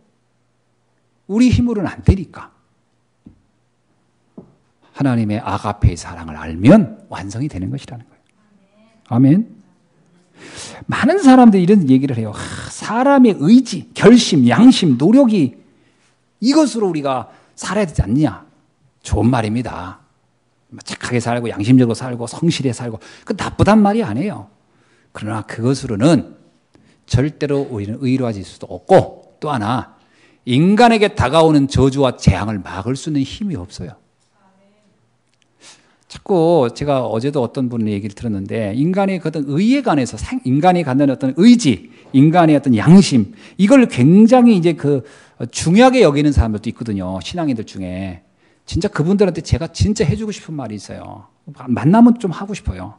Speaker 1: 우리 힘으로는 안 되니까. 하나님의 아가페의 사랑을 알면 완성이 되는 것이라는 거예요. 아멘. 많은 사람들이 이런 얘기를 해요. 사람의 의지, 결심, 양심, 노력이 이것으로 우리가 살아야 되지 않느냐. 좋은 말입니다. 착하게 살고 양심적으로 살고 성실히 살고 그 나쁘단 말이 아니에요. 그러나 그것으로는 절대로 우리는 의로워질 수도 없고 또 하나 인간에게 다가오는 저주와 재앙을 막을 수 있는 힘이 없어요. 자꾸 제가 어제도 어떤 분의 얘기를 들었는데 인간의 어떤 의에 관해서 인간이 갖는 어떤 의지, 인간의 어떤 양심 이걸 굉장히 이제 중요하게 여기는 사람들도 있거든요. 신앙인들 중에. 진짜 그분들한테 제가 진짜 해주고 싶은 말이 있어요. 만나면 좀 하고 싶어요.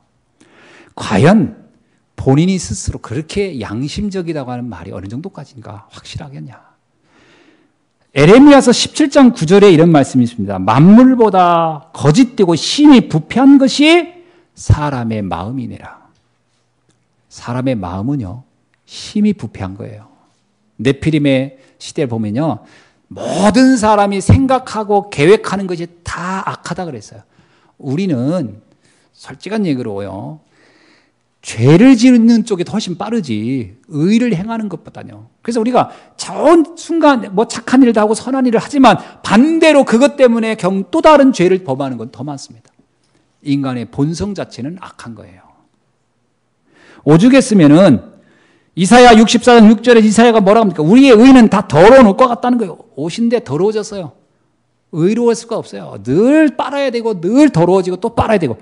Speaker 1: 과연 본인이 스스로 그렇게 양심적이라고 하는 말이 어느 정도까지인가 확실하겠냐. 에레미야서 17장 9절에 이런 말씀이 있습니다. 만물보다 거짓되고 심히 부패한 것이 사람의 마음이니라. 사람의 마음은요, 심히 부패한 거예요. 네피림의 시대를 보면요, 모든 사람이 생각하고 계획하는 것이 다 악하다 그랬어요. 우리는 솔직한 얘기로요, 죄를 짓는 쪽이 훨씬 빠르지 의를 행하는 것보다요. 그래서 우리가 좋은 순간 착한 일도 하고 선한 일을 하지만 반대로 그것 때문에 또 다른 죄를 범하는 건 더 많습니다. 인간의 본성 자체는 악한 거예요. 오죽했으면은 이사야 64장 6절에 이사야가 뭐라고 합니까? 우리의 의는 다 더러운 옷과 같다는 거예요. 옷인데 더러워졌어요. 의로울 수가 없어요. 늘 빨아야 되고 늘 더러워지고 또 빨아야 되고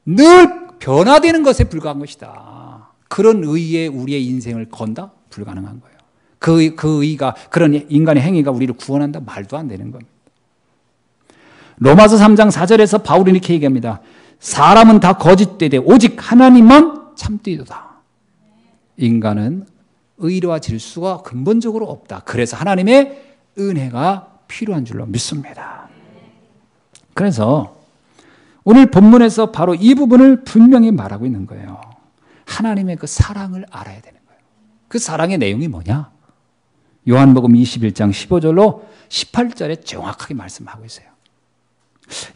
Speaker 1: 늘 변화되는 것에 불과한 것이다. 그런 의에 우리의 인생을 건다? 불가능한 거예요. 그 의가, 그런 인간의 행위가 우리를 구원한다? 말도 안 되는 겁니다. 로마서 3장 4절에서 바울이 이렇게 얘기합니다. 사람은 다 거짓되되 오직 하나님만 참되도다. 인간은 의로워질 수가 근본적으로 없다. 그래서 하나님의 은혜가 필요한 줄로 믿습니다. 그래서 오늘 본문에서 바로 이 부분을 분명히 말하고 있는 거예요. 하나님의 그 사랑을 알아야 되는 거예요. 그 사랑의 내용이 뭐냐? 요한복음 21장 15절로 18절에 정확하게 말씀하고 있어요.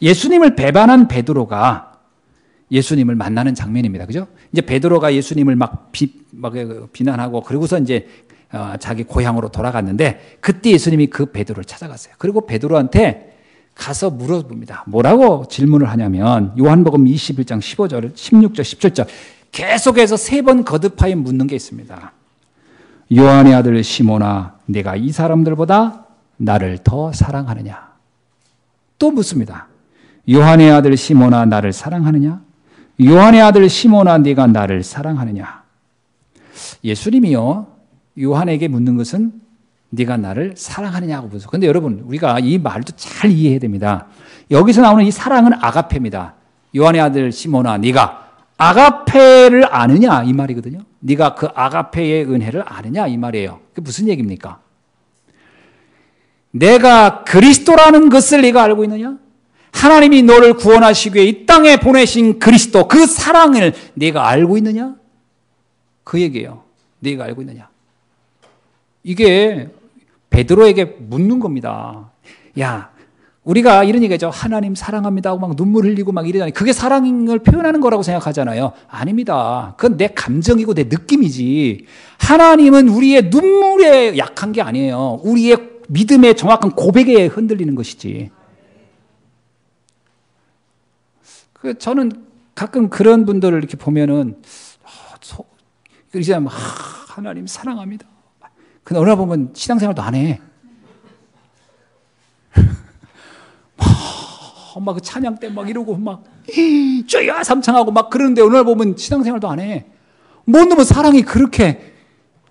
Speaker 1: 예수님을 배반한 베드로가 예수님을 만나는 장면입니다. 그죠? 이제 베드로가 예수님을 막 비난하고 그러고서 이제 자기 고향으로 돌아갔는데 그때 예수님이 그 베드로를 찾아갔어요. 그리고 베드로한테 가서 물어봅니다. 뭐라고 질문을 하냐면 요한복음 21장 15절, 16절, 17절 계속해서 3번 거듭하여 묻는 게 있습니다. 요한의 아들 시몬아 내가 이 사람들보다 나를 더 사랑하느냐? 또 묻습니다. 요한의 아들 시몬아 나를 사랑하느냐? 요한의 아들 시몬아 네가 나를 사랑하느냐? 예수님이요 요한에게 묻는 것은 네가 나를 사랑하느냐고 묻어요. 그런데 여러분 우리가 이 말도 잘 이해해야 됩니다. 여기서 나오는 이 사랑은 아가페입니다. 요한의 아들 시몬아 네가 아가페를 아느냐 이 말이거든요. 네가 그 아가페의 은혜를 아느냐 이 말이에요. 그게 무슨 얘기입니까? 내가 그리스도라는 것을 네가 알고 있느냐? 하나님이 너를 구원하시기 위해 이 땅에 보내신 그리스도 그 사랑을 네가 알고 있느냐? 그 얘기예요. 네가 알고 있느냐? 이게 베드로에게 묻는 겁니다. 야, 우리가 이런 얘기죠. 하나님 사랑합니다 하고 막 눈물 흘리고 막 이러잖아요. 그게 사랑을 표현하는 거라고 생각하잖아요. 아닙니다. 그건 내 감정이고 내 느낌이지. 하나님은 우리의 눈물에 약한 게 아니에요. 우리의 믿음의 정확한 고백에 흔들리는 것이지. 저는 가끔 그런 분들을 이렇게 보면은 이제 하나님 사랑합니다. 근데 어느 날 보면 신앙생활도 안 해. 막 그 찬양 때 막 이러고 막 주여 삼창하고 막 그러는데 어느 날 보면 신앙생활도 안 해. 못 넣으면 사랑이 그렇게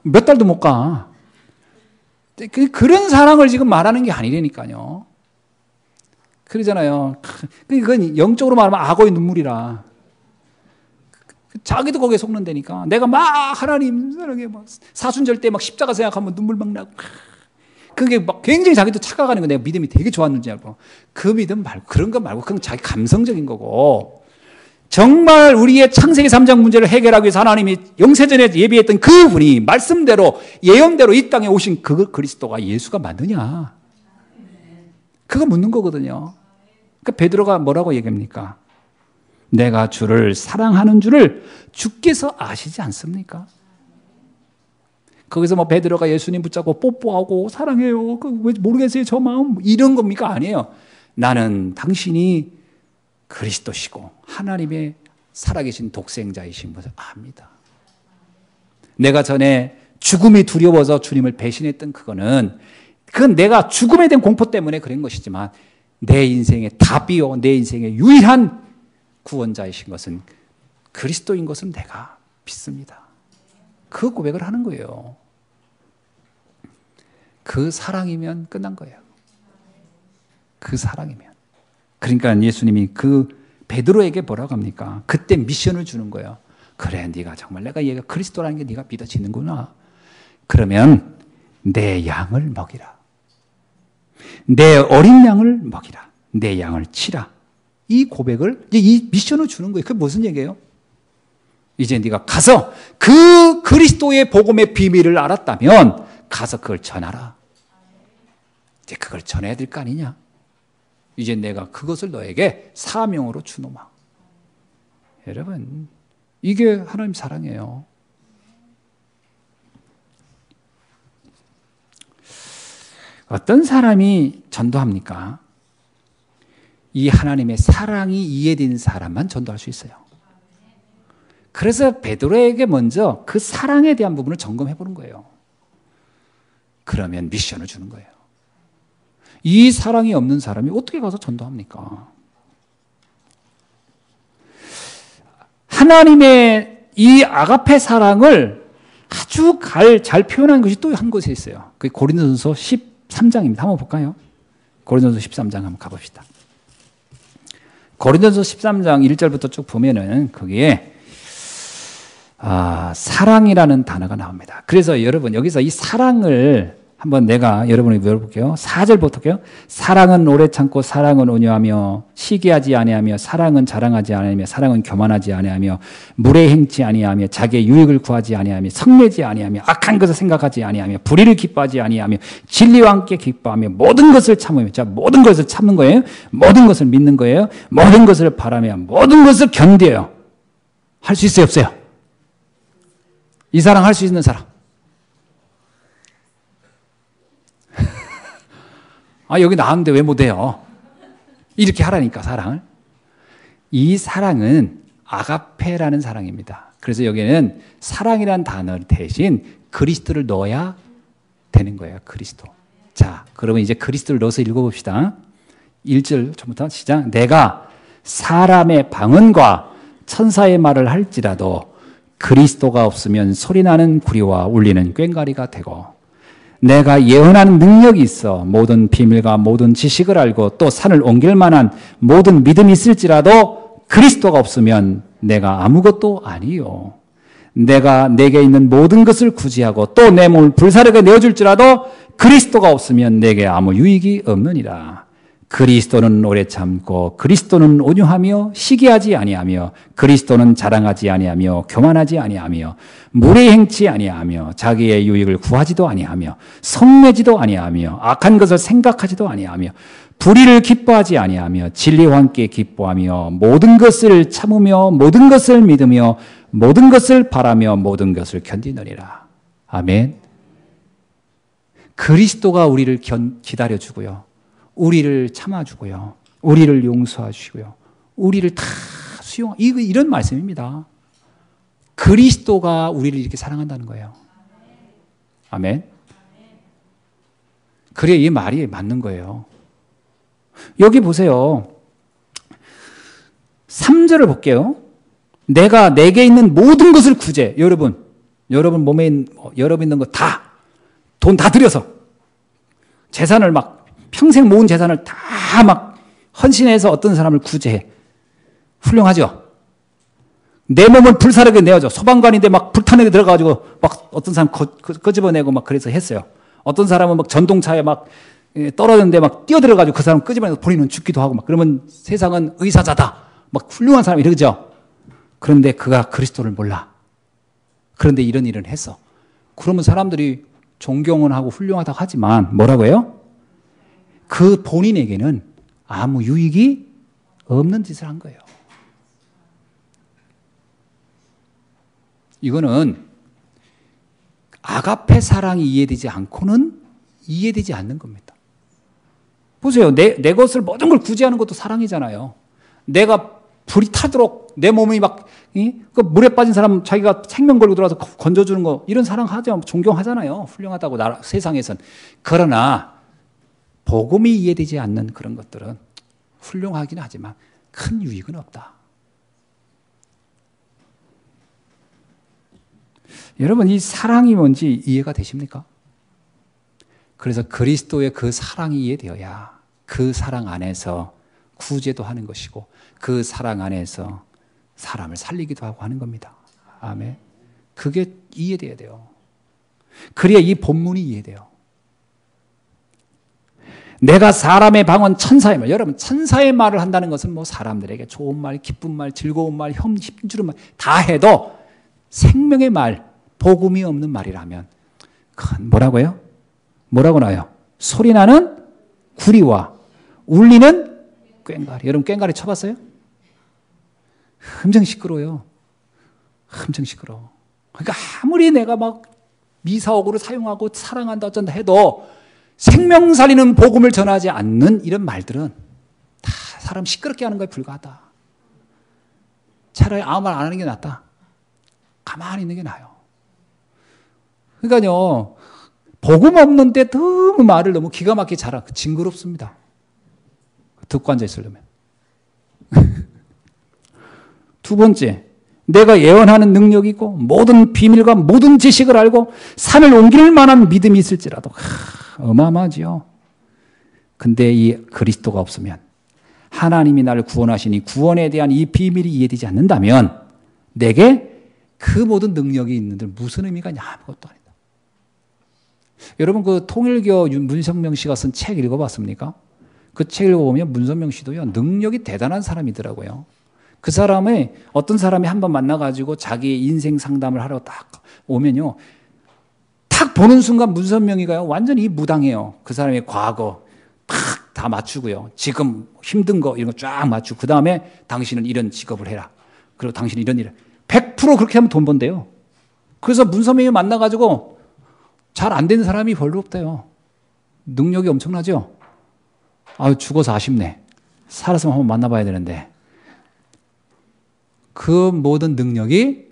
Speaker 1: 몇 달도 못 가. 그런 사랑을 지금 말하는 게 아니라니까요. 그러잖아요. 그건 영적으로 말하면 악어의 눈물이라. 자기도 거기에 속는다니까. 내가 막 하나님 사랑해 막 사순절 때 막 십자가 생각하면 눈물 막 나고. 그게 막 굉장히 자기도 착각하는 거. 내가 믿음이 되게 좋았는지 알고. 그 믿음 말고 그런 거 말고 그건 자기 감성적인 거고. 정말 우리의 창세기 3장 문제를 해결하기 위해서 하나님이 영세전에 예비했던 그분이 말씀대로 예언대로 이 땅에 오신 그 그리스도가 예수가 맞느냐. 그거 묻는 거거든요. 그러니까 베드로가 뭐라고 얘기합니까? 내가 주를 사랑하는 줄을 주께서 아시지 않습니까? 거기서 뭐 베드로가 예수님 붙잡고 뽀뽀하고 사랑해요. 왜 모르겠어요 저 마음 이런 겁니까? 아니에요. 나는 당신이 그리스도시고 하나님의 살아계신 독생자이신 것을 압니다. 내가 전에 죽음이 두려워서 주님을 배신했던 그건 내가 죽음에 대한 공포 때문에 그런 것이지만 내 인생의 답이요 내 인생의 유일한 구원자이신 것은 그리스도인 것은 내가 믿습니다. 그 고백을 하는 거예요. 그 사랑이면 끝난 거예요. 그 사랑이면. 그러니까 예수님이 그 베드로에게 뭐라고 합니까? 그때 미션을 주는 거예요. 그래, 네가 정말 내가 얘가 그리스도라는 게 네가 믿어지는구나. 그러면 내 양을 먹이라. 내 어린 양을 먹이라. 내 양을 치라. 이 고백을, 이 미션을 주는 거예요. 그게 무슨 얘기예요? 이제 네가 가서 그 그리스도의 복음의 비밀을 알았다면 가서 그걸 전하라. 이제 그걸 전해야 될 거 아니냐? 이제 내가 그것을 너에게 사명으로 주노마. 여러분, 이게 하나님 사랑이에요. 어떤 사람이 전도합니까? 이 하나님의 사랑이 이해된 사람만 전도할 수 있어요. 그래서 베드로에게 먼저 그 사랑에 대한 부분을 점검해 보는 거예요. 그러면 미션을 주는 거예요. 이 사랑이 없는 사람이 어떻게 가서 전도합니까? 하나님의 이 아가페 사랑을 아주 잘 표현한 것이 또 한 곳에 있어요. 그게 고린도전서 13장입니다. 한번 볼까요? 고린도전서 13장 한번 가봅시다. 고린도전서 13장 1절부터 쭉 보면은 거기에 사랑이라는 단어가 나옵니다. 그래서 여러분 여기서 이 사랑을 한번 내가 여러분에게 물어볼게요. 4절부터 할게요. 사랑은 오래 참고 사랑은 온유하며 시기하지 아니하며 사랑은 자랑하지 아니하며 사랑은 교만하지 아니하며 물에 행치 아니하며 자기의 유익을 구하지 아니하며 성내지 아니하며 악한 것을 생각하지 아니하며 불의를 기뻐하지 아니하며 진리와 함께 기뻐하며 모든 것을 참으며 자 모든 것을 참는 거예요. 모든 것을 믿는 거예요. 모든 것을 바라며 모든 것을 견뎌요. 할 수 있어요 없어요? 이 사랑 할 수 있는 사람. 여기 나왔는데 왜 못해요? 이렇게 하라니까 사랑을. 이 사랑은 아가페라는 사랑입니다. 그래서 여기는 사랑이라는 단어 대신 그리스도를 넣어야 되는 거예요. 그리스도. 자, 그러면 이제 그리스도를 넣어서 읽어봅시다. 1절 처음부터 시작. 내가 사람의 방언과 천사의 말을 할지라도 그리스도가 없으면 소리나는 구리와 울리는 꽹과리가 되고 내가 예언하는 능력이 있어 모든 비밀과 모든 지식을 알고 또 산을 옮길 만한 모든 믿음이 있을지라도 그리스도가 없으면 내가 아무것도 아니요. 내가 내게 있는 모든 것을 구제하고 또 내 몸을 불사르게 내어줄지라도 그리스도가 없으면 내게 아무 유익이 없느니라. 그리스도는 오래 참고 그리스도는 온유하며 시기하지 아니하며 그리스도는 자랑하지 아니하며 교만하지 아니하며 물에 행치 아니하며 자기의 유익을 구하지도 아니하며 성내지도 아니하며 악한 것을 생각하지도 아니하며 불의를 기뻐하지 아니하며 진리와 함께 기뻐하며 모든 것을 참으며 모든 것을 믿으며 모든 것을 바라며 모든 것을 견디느니라. 아멘. 그리스도가 우리를 기다려주고요. 우리를 참아주고요. 우리를 용서하시고요. 우리를 다 이런 말씀입니다. 그리스도가 우리를 이렇게 사랑한다는 거예요. 아멘. 그래, 이 말이 맞는 거예요. 여기 보세요. 3절을 볼게요. 내가 내게 있는 모든 것을 구제. 여러분 몸에 여러분 있는 거 다 돈 다 들여서 재산을 막 평생 모은 재산을 다 막 헌신해서 어떤 사람을 구제해. 훌륭하죠? 내 몸을 불사르게 내어줘. 소방관인데 막 불타는 데 들어가가지고 막 어떤 사람 끄집어내고 막 그래서 했어요. 어떤 사람은 막 전동차에 막 떨어졌는데 막 뛰어들어가지고 그 사람 끄집어내서 본인은 죽기도 하고 막 그러면 세상은 의사자다. 막 훌륭한 사람이 이러죠. 그런데 그가 그리스도를 몰라. 그런데 이런 일을 했어. 그러면 사람들이 존경은 하고 훌륭하다고 하지만 뭐라고 해요? 그 본인에게는 아무 유익이 없는 짓을 한 거예요. 이거는 아가페 사랑이 이해되지 않고는 이해되지 않는 겁니다. 보세요. 내 것을 모든 걸 구제하는 것도 사랑이잖아요. 내가 불이 타도록 내 몸이 막 그 물에 빠진 사람 자기가 생명 걸고 들어와서 건져주는 거 이런 사랑하죠. 존경하잖아요. 훌륭하다고 세상에선. 그러나 복음이 이해되지 않는 그런 것들은 훌륭하긴 하지만 큰 유익은 없다. 여러분 이 사랑이 뭔지 이해가 되십니까? 그래서 그리스도의 그 사랑이 이해되어야 그 사랑 안에서 구제도 하는 것이고 그 사랑 안에서 사람을 살리기도 하고 하는 겁니다. 아멘. 그게 이해돼야 돼요. 그래야 이 본문이 이해돼요. 내가 사람의 방언 천사의 말. 여러분 천사의 말을 한다는 것은 뭐 사람들에게 좋은 말, 기쁜 말, 즐거운 말, 힘주는 말 다 해도 생명의 말, 복음이 없는 말이라면 큰 뭐라고요? 뭐라고 나와요? 소리나는 구리와 울리는 꽹과리. 여러분 꽹과리 쳐봤어요? 엄청 시끄러워요. 엄청 시끄러워. 그러니까 아무리 내가 막 미사오구를 사용하고 사랑한다 어쩐다 해도 생명 살리는 복음을 전하지 않는 이런 말들은 다 사람 시끄럽게 하는 거에 불과하다. 차라리 아무 말 안 하는 게 낫다. 가만히 있는 게 나아요. 그러니까요. 복음 없는데 너무 말을 너무 기가 막히게 잘하고 징그럽습니다. 듣고 앉아 있으려면. 두 번째, 내가 예언하는 능력이 있고 모든 비밀과 모든 지식을 알고 산을 옮길 만한 믿음이 있을지라도 어마어마하지요. 근데 이 그리스도가 없으면 하나님이 나를 구원하시니 구원에 대한 이 비밀이 이해되지 않는다면 내게 그 모든 능력이 있는데 무슨 의미가 있냐? 아무것도 아니다. 여러분 그 통일교 문선명 씨가 쓴 책 읽어봤습니까? 그 책 읽어보면 문선명 씨도요 능력이 대단한 사람이더라고요. 그 사람의 어떤 사람이 한번 만나가지고 자기의 인생 상담을 하러 딱 오면요 탁 보는 순간 문선명이가요 완전히 무당해요. 그 사람의 과거 팍 다 맞추고요. 지금 힘든 거 이런 거 쫙 맞추고 그 다음에 당신은 이런 직업을 해라. 그리고 당신은 이런 일을 100% 그렇게 하면 돈 번대요. 그래서 문선명이 만나가지고 잘 안 되는 사람이 별로 없대요. 능력이 엄청나죠? 아유 죽어서 아쉽네. 살았으면 한번 만나봐야 되는데 그 모든 능력이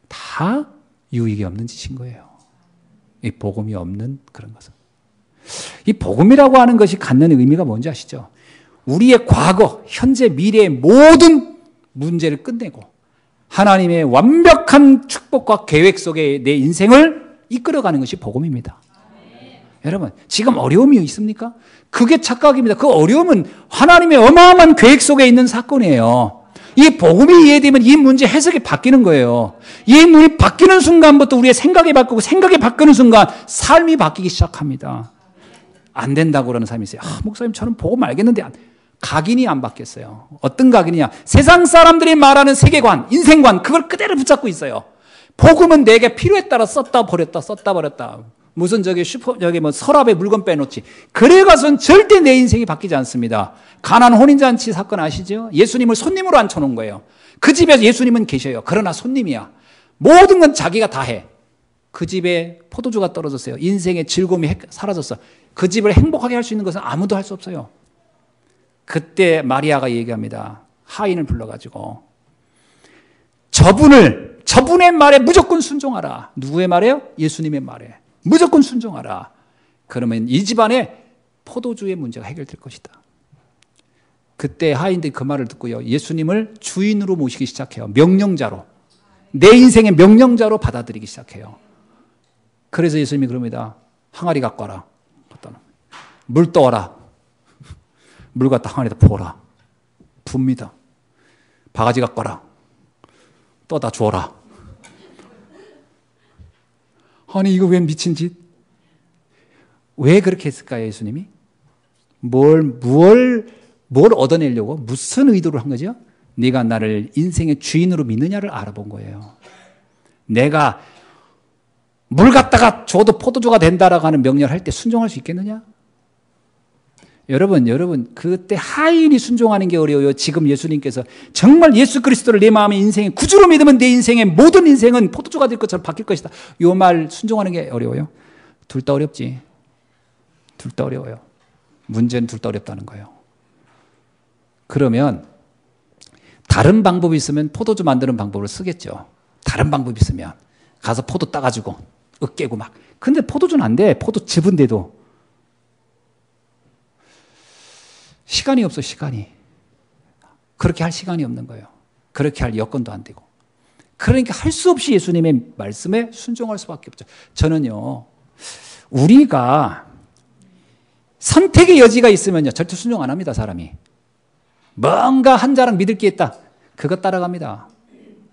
Speaker 1: 다 유익이 없는 짓인 거예요. 이 복음이 없는 그런 것은. 이 복음이라고 하는 것이 갖는 의미가 뭔지 아시죠? 우리의 과거, 현재, 미래의 모든 문제를 끝내고 하나님의 완벽한 축복과 계획 속에 내 인생을 이끌어가는 것이 복음입니다. 여러분 지금 어려움이 있습니까? 그게 착각입니다. 그 어려움은 하나님의 어마어마한 계획 속에 있는 사건이에요. 이 복음이 이해되면 이 문제 해석이 바뀌는 거예요. 이 문이 바뀌는 순간부터 우리의 생각이 바뀌고 생각이 바뀌는 순간 삶이 바뀌기 시작합니다. 안 된다고 그러는 사람이 있어요. 목사님 저는 복음 알겠는데 각인이 안 바뀌었어요. 어떤 각인이냐? 세상 사람들이 말하는 세계관, 인생관 그걸 그대로 붙잡고 있어요. 복음은 내게 필요에 따라 썼다 버렸다 썼다 버렸다. 무슨 저기 서랍에 물건 빼놓지. 그래 가서는 절대 내 인생이 바뀌지 않습니다. 가나안 혼인잔치 사건 아시죠? 예수님을 손님으로 앉혀놓은 거예요. 그 집에서 예수님은 계셔요. 그러나 손님이야. 모든 건 자기가 다 해. 그 집에 포도주가 떨어졌어요. 인생의 즐거움이 사라졌어. 그 집을 행복하게 할 수 있는 것은 아무도 할 수 없어요. 그때 마리아가 얘기합니다. 하인을 불러가지고 저분의 말에 무조건 순종하라. 누구의 말이에요? 예수님의 말에. 무조건 순종하라. 그러면 이 집안에 포도주의 문제가 해결될 것이다. 그때 하인들이 그 말을 듣고요. 예수님을 주인으로 모시기 시작해요. 명령자로. 내 인생의 명령자로 받아들이기 시작해요. 그래서 예수님이 그럽니다. 항아리 갖고 와라. 물 떠와라. 물 갖다 항아리에다 부어라. 붑니다. 바가지 갖고 와라. 떠다 주어라. 아니 이거 왜 미친 짓? 왜 그렇게 했을까요, 예수님이? 뭘 얻어내려고? 무슨 의도로 한 거죠? 네가 나를 인생의 주인으로 믿느냐를 알아본 거예요. 내가 물 갖다가 줘도 포도주가 된다라고 하는 명령을 할 때 순종할 수 있겠느냐? 여러분, 그때 하인이 순종하는 게 어려워요. 지금 예수님께서 정말 예수 그리스도를 내 마음의 인생의 구주로 믿으면 내 인생의 모든 인생은 포도주가 될 것처럼 바뀔 것이다. 이 말 순종하는 게 어려워요. 둘 다 어렵지. 둘 다 어려워요. 문제는 둘 다 어렵다는 거예요. 그러면 다른 방법이 있으면 포도주 만드는 방법을 쓰겠죠. 다른 방법이 있으면 가서 포도 따가지고 으깨고 막. 근데 포도주는 안 돼. 포도즙은 돼도. 시간이 없어, 시간이. 그렇게 할 시간이 없는 거예요. 그렇게 할 여건도 안 되고. 그러니까 할 수 없이 예수님의 말씀에 순종할 수밖에 없죠. 저는요, 우리가 선택의 여지가 있으면요, 절대 순종 안 합니다, 사람이. 뭔가 한 자랑 믿을 게 있다. 그거 따라갑니다.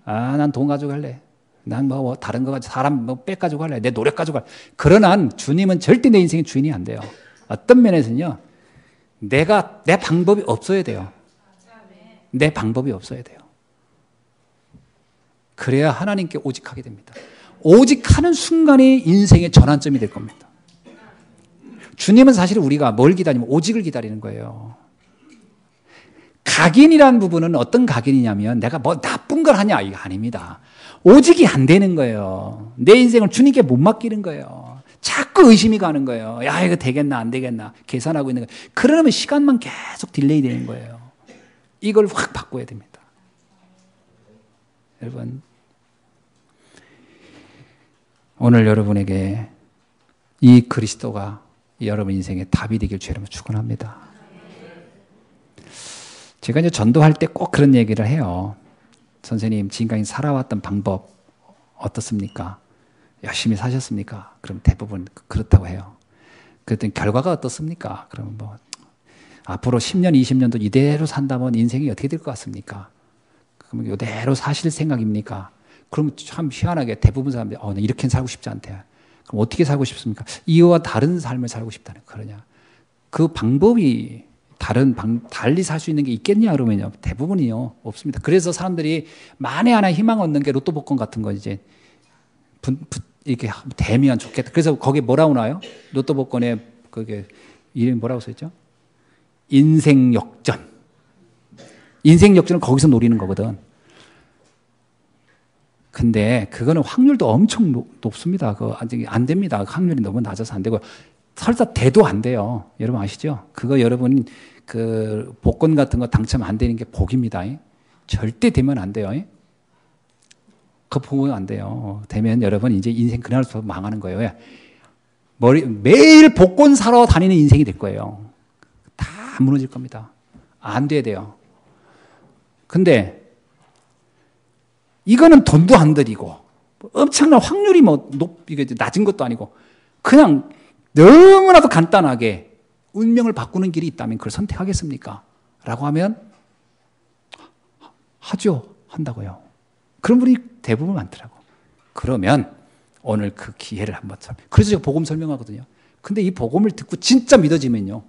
Speaker 1: 아, 난 돈 가지고 할래. 난 다른 거 가지고, 사람 빽 가지고 할래. 내 노력 가지고 할래. 그러나 주님은 절대 내 인생의 주인이 안 돼요. 어떤 면에서는요, 내 방법이 없어야 돼요. 내 방법이 없어야 돼요. 그래야 하나님께 오직하게 됩니다. 오직하는 순간이 인생의 전환점이 될 겁니다. 주님은 사실 우리가 뭘 기다리면 오직을 기다리는 거예요. 각인이라는 부분은 어떤 각인이냐면 내가 뭐 나쁜 걸 하냐 이거 아닙니다. 오직이 안 되는 거예요. 내 인생을 주님께 못 맡기는 거예요. 자꾸 의심이 가는 거예요. 야 이거 되겠나 안 되겠나 계산하고 있는 거예요. 그러면 시간만 계속 딜레이 되는 거예요. 이걸 확 바꿔야 됩니다. 여러분 오늘 여러분에게 이 그리스도가 여러분 인생의 답이 되길 주님으로 축원합니다. 제가 이제 전도할 때 꼭 그런 얘기를 해요. 선생님, 지금까지 살아왔던 방법 어떻습니까? 열심히 사셨습니까? 그럼 대부분 그렇다고 해요. 그랬더니 결과가 어떻습니까? 그러면 뭐 앞으로 10년, 20년도 이대로 산다면 인생이 어떻게 될 것 같습니까? 그러면 이대로 사실 생각입니까? 그럼 참 희한하게 대부분 사람들이 이렇게는 살고 싶지 않대. 그럼 어떻게 살고 싶습니까? 이와 다른 삶을 살고 싶다는 그러냐? 그 방법이 달리 살 수 있는 게 있겠냐 그러면요 대부분이요 없습니다. 그래서 사람들이 만에 하나 희망 얻는 게 로또 복권 같은 거 이제 이렇게 되면 좋겠다. 그래서 거기에 뭐라고 나와요? 로또 복권에 그게 이름이 뭐라고 써있죠? 인생 역전. 인생 역전을 거기서 노리는 거거든. 근데 그거는 확률도 엄청 높습니다. 그거 아직 안 됩니다. 확률이 너무 낮아서 안 되고. 설사 돼도 안 돼요. 여러분 아시죠? 그거 여러분 그 복권 같은 거 당첨 안 되는 게 복입니다. 절대 되면 안 돼요. 그거 보면 안 돼요. 되면 여러분 이제 인생 그날부터 망하는 거예요. 매일 복권 사러 다니는 인생이 될 거예요. 다 무너질 겁니다. 안 돼야 돼요. 근데 이거는 돈도 안 들이고 엄청난 확률이 이게 낮은 것도 아니고 그냥 너무나도 간단하게 운명을 바꾸는 길이 있다면 그걸 선택하겠습니까? 라고 하면 하죠. 한다고요. 그런 분이 대부분 많더라고. 그러면 오늘 그 기회를 한번 그래서 제가 복음 설명하거든요. 근데 이 복음을 듣고 진짜 믿어지면요.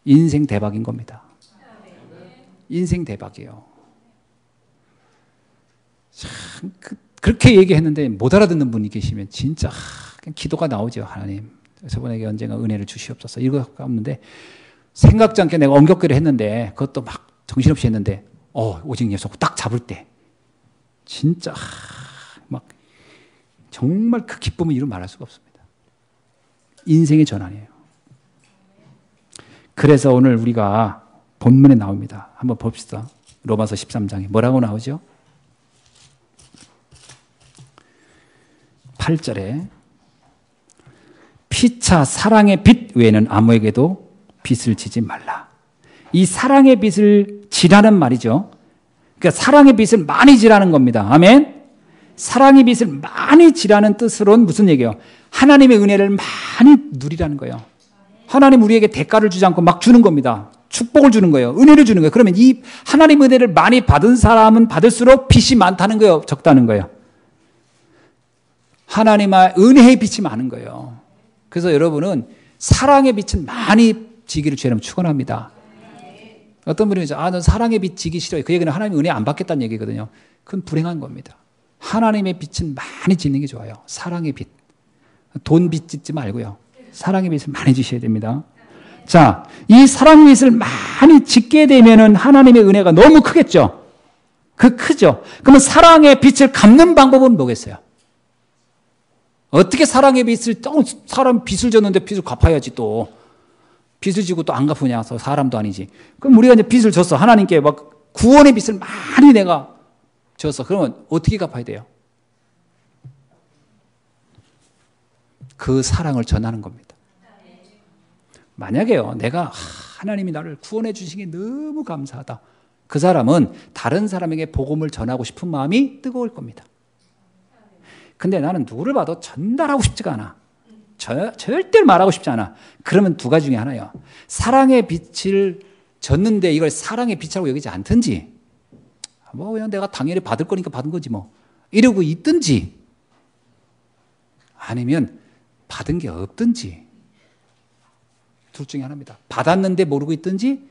Speaker 1: 인생 대박인 겁니다. 인생 대박이에요. 참 그렇게 얘기했는데 못 알아듣는 분이 계시면 진짜 그냥 기도가 나오죠. 하나님. 저분에게 언젠가 은혜를 주시옵소서. 이거밖에 없는데 생각지 않게 내가 엉겹결을 했는데 그것도 막 정신없이 했는데 오직 예수 딱 잡을 때 진짜 막 정말 그 기쁨을 이루 말할 수가 없습니다. 인생의 전환이에요. 그래서 오늘 우리가 본문에 나옵니다. 한번 봅시다. 로마서 13장에 뭐라고 나오죠? 8절에 피차 사랑의 빛 외에는 아무에게도 빚을 지지 말라. 이 사랑의 빛을 지라는 말이죠. 그러니까 사랑의 빛을 많이 지라는 겁니다. 아멘. 사랑의 빛을 많이 지라는 뜻으로는 무슨 얘기예요? 하나님의 은혜를 많이 누리라는 거예요. 하나님 우리에게 대가를 주지 않고 막 주는 겁니다. 축복을 주는 거예요. 은혜를 주는 거예요. 그러면 이 하나님 은혜를 많이 받은 사람은 받을수록 빛이 많다는 거예요? 적다는 거예요? 하나님의 은혜의 빛이 많은 거예요. 그래서 여러분은 사랑의 빛은 많이 지기를 주님 축원합니다. 어떤 분이 이제 너 사랑의 빛 지기 싫어요. 그 얘기는 하나님의 은혜 안 받겠다는 얘기거든요. 그건 불행한 겁니다. 하나님의 빛은 많이 짓는 게 좋아요. 사랑의 빛. 돈 빛 짓지 말고요. 사랑의 빛을 많이 지셔야 됩니다. 자, 이 사랑의 빛을 많이 짓게 되면은 하나님의 은혜가 너무 크겠죠? 크죠? 그러면 사랑의 빛을 갚는 방법은 뭐겠어요? 어떻게 사랑의 빛을, 사람 빚을 졌는데 빚을 갚아야지 또. 빚을 지고 또 안 갚으냐? 사람도 아니지. 그럼 우리가 이제 빚을 졌어. 하나님께 막 구원의 빚을 많이 내가 졌어. 그러면 어떻게 갚아야 돼요? 그 사랑을 전하는 겁니다. 만약에요, 내가 하나님이 나를 구원해 주신 게 너무 감사하다. 그 사람은 다른 사람에게 복음을 전하고 싶은 마음이 뜨거울 겁니다. 근데 나는 누구를 봐도 전달하고 싶지가 않아. 절대로 말하고 싶지 않아. 그러면 두 가지 중에 하나예요. 사랑의 빛을 졌는데 이걸 사랑의 빛이라고 여기지 않든지, 뭐 그냥 내가 당연히 받을 거니까 받은 거지 뭐 이러고 있든지, 아니면 받은 게 없든지, 둘 중에 하나입니다. 받았는데 모르고 있든지,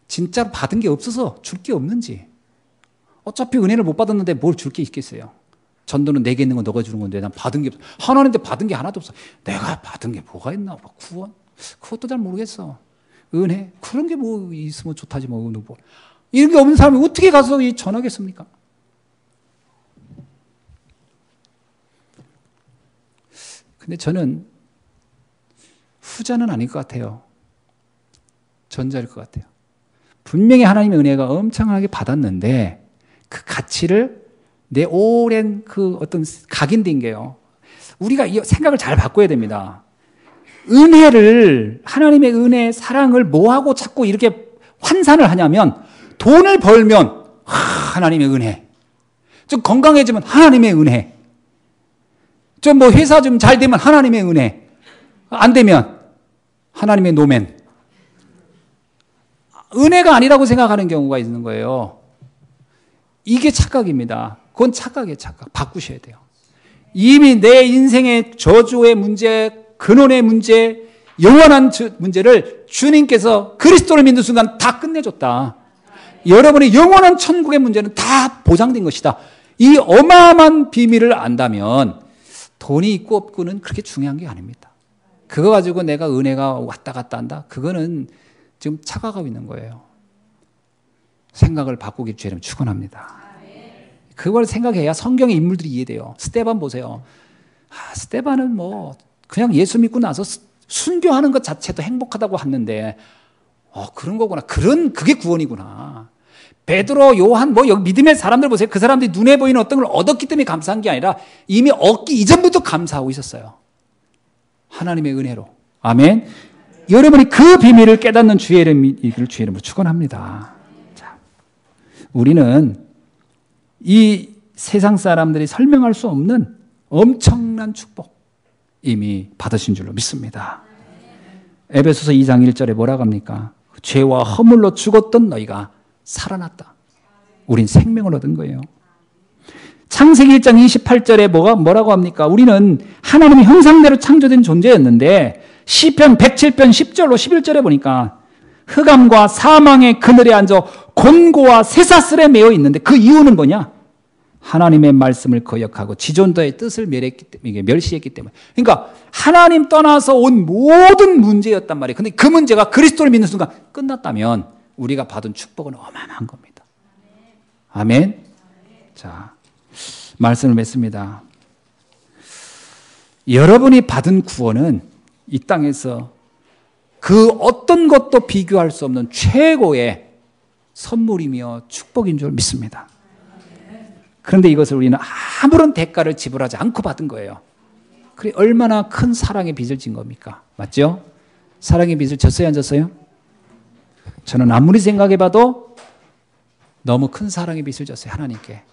Speaker 1: 진짜로 받은 게 없어서 줄 게 없는지. 어차피 은혜를 못 받았는데 뭘 줄 게 있겠어요. 전도는 내게 있는 건 너가 주는 건데 난 받은 게 없어. 하나님한테 받은 게 하나도 없어. 내가 받은 게 뭐가 있나? 구원? 그것도 잘 모르겠어. 은혜? 그런 게 뭐 있으면 좋다지 뭐. 이런 게 없는 사람이 어떻게 가서 전하겠습니까? 근데 저는 후자는 아닐 것 같아요. 전자일 것 같아요. 분명히 하나님의 은혜가 엄청나게 받았는데 그 가치를 내 오랜 그 어떤 각인된 게요. 우리가 이 생각을 잘 바꿔야 됩니다. 은혜를, 하나님의 은혜, 사랑을 뭐하고 자꾸 이렇게 환산을 하냐면, 돈을 벌면 하나님의 은혜, 좀 건강해지면 하나님의 은혜, 좀 뭐 회사 좀 잘 되면 하나님의 은혜, 안 되면 하나님의 노멘. 은혜가 아니라고 생각하는 경우가 있는 거예요. 이게 착각입니다. 그건 착각이에요, 착각. 바꾸셔야 돼요. 이미 내 인생의 저주의 문제, 근원의 문제, 영원한 문제를 주님께서 그리스도를 믿는 순간 다 끝내줬다. 여러분의 영원한 천국의 문제는 다 보장된 것이다. 이 어마어마한 비밀을 안다면 돈이 있고 없고는 그렇게 중요한 게 아닙니다. 그거 가지고 내가 은혜가 왔다 갔다 한다? 그거는 지금 착각하고 있는 거예요. 생각을 바꾸길 주님 축원합니다. 그걸 생각해야 성경의 인물들이 이해돼요. 스데반 보세요. 스데반은 뭐 그냥 예수 믿고 나서 순교하는 것 자체도 행복하다고 하는데, 그런 거구나. 그게 구원이구나. 베드로, 요한, 뭐 여기 믿음의 사람들 보세요. 그 사람들이 눈에 보이는 어떤 걸 얻었기 때문에 감사한 게 아니라 이미 얻기 이전부터 감사하고 있었어요. 하나님의 은혜로. 아멘. 여러분이 그 비밀을 깨닫는 주의 이름으로 축원합니다. 자, 우리는 이 세상 사람들이 설명할 수 없는 엄청난 축복 이미 받으신 줄로 믿습니다. 에베소서 2장 1절에 뭐라고 합니까? 죄와 허물로 죽었던 너희가 살아났다. 우린 생명을 얻은 거예요. 창세기 1장 28절에 뭐라고 합니까? 우리는 하나님의 형상대로 창조된 존재였는데 시편 107편 10절로 11절에 보니까 흑암과 사망의 그늘에 앉아 곤고와 쇠사슬에 매여 있는데 그 이유는 뭐냐? 하나님의 말씀을 거역하고 지존도의 뜻을 멸시했기 때문에. 그러니까 하나님 떠나서 온 모든 문제였단 말이에요. 근데 그 문제가 그리스도를 믿는 순간 끝났다면 우리가 받은 축복은 어마어마한 겁니다. 아멘. 자, 말씀을 맺습니다. 여러분이 받은 구원은 이 땅에서 그 어떤 것도 비교할 수 없는 최고의 선물이며 축복인 줄 믿습니다. 그런데 이것을 우리는 아무런 대가를 지불하지 않고 받은 거예요. 그래 얼마나 큰 사랑의 빚을 진 겁니까? 맞죠? 사랑의 빚을 졌어요, 안 졌어요? 저는 아무리 생각해봐도 너무 큰 사랑의 빚을 졌어요, 하나님께.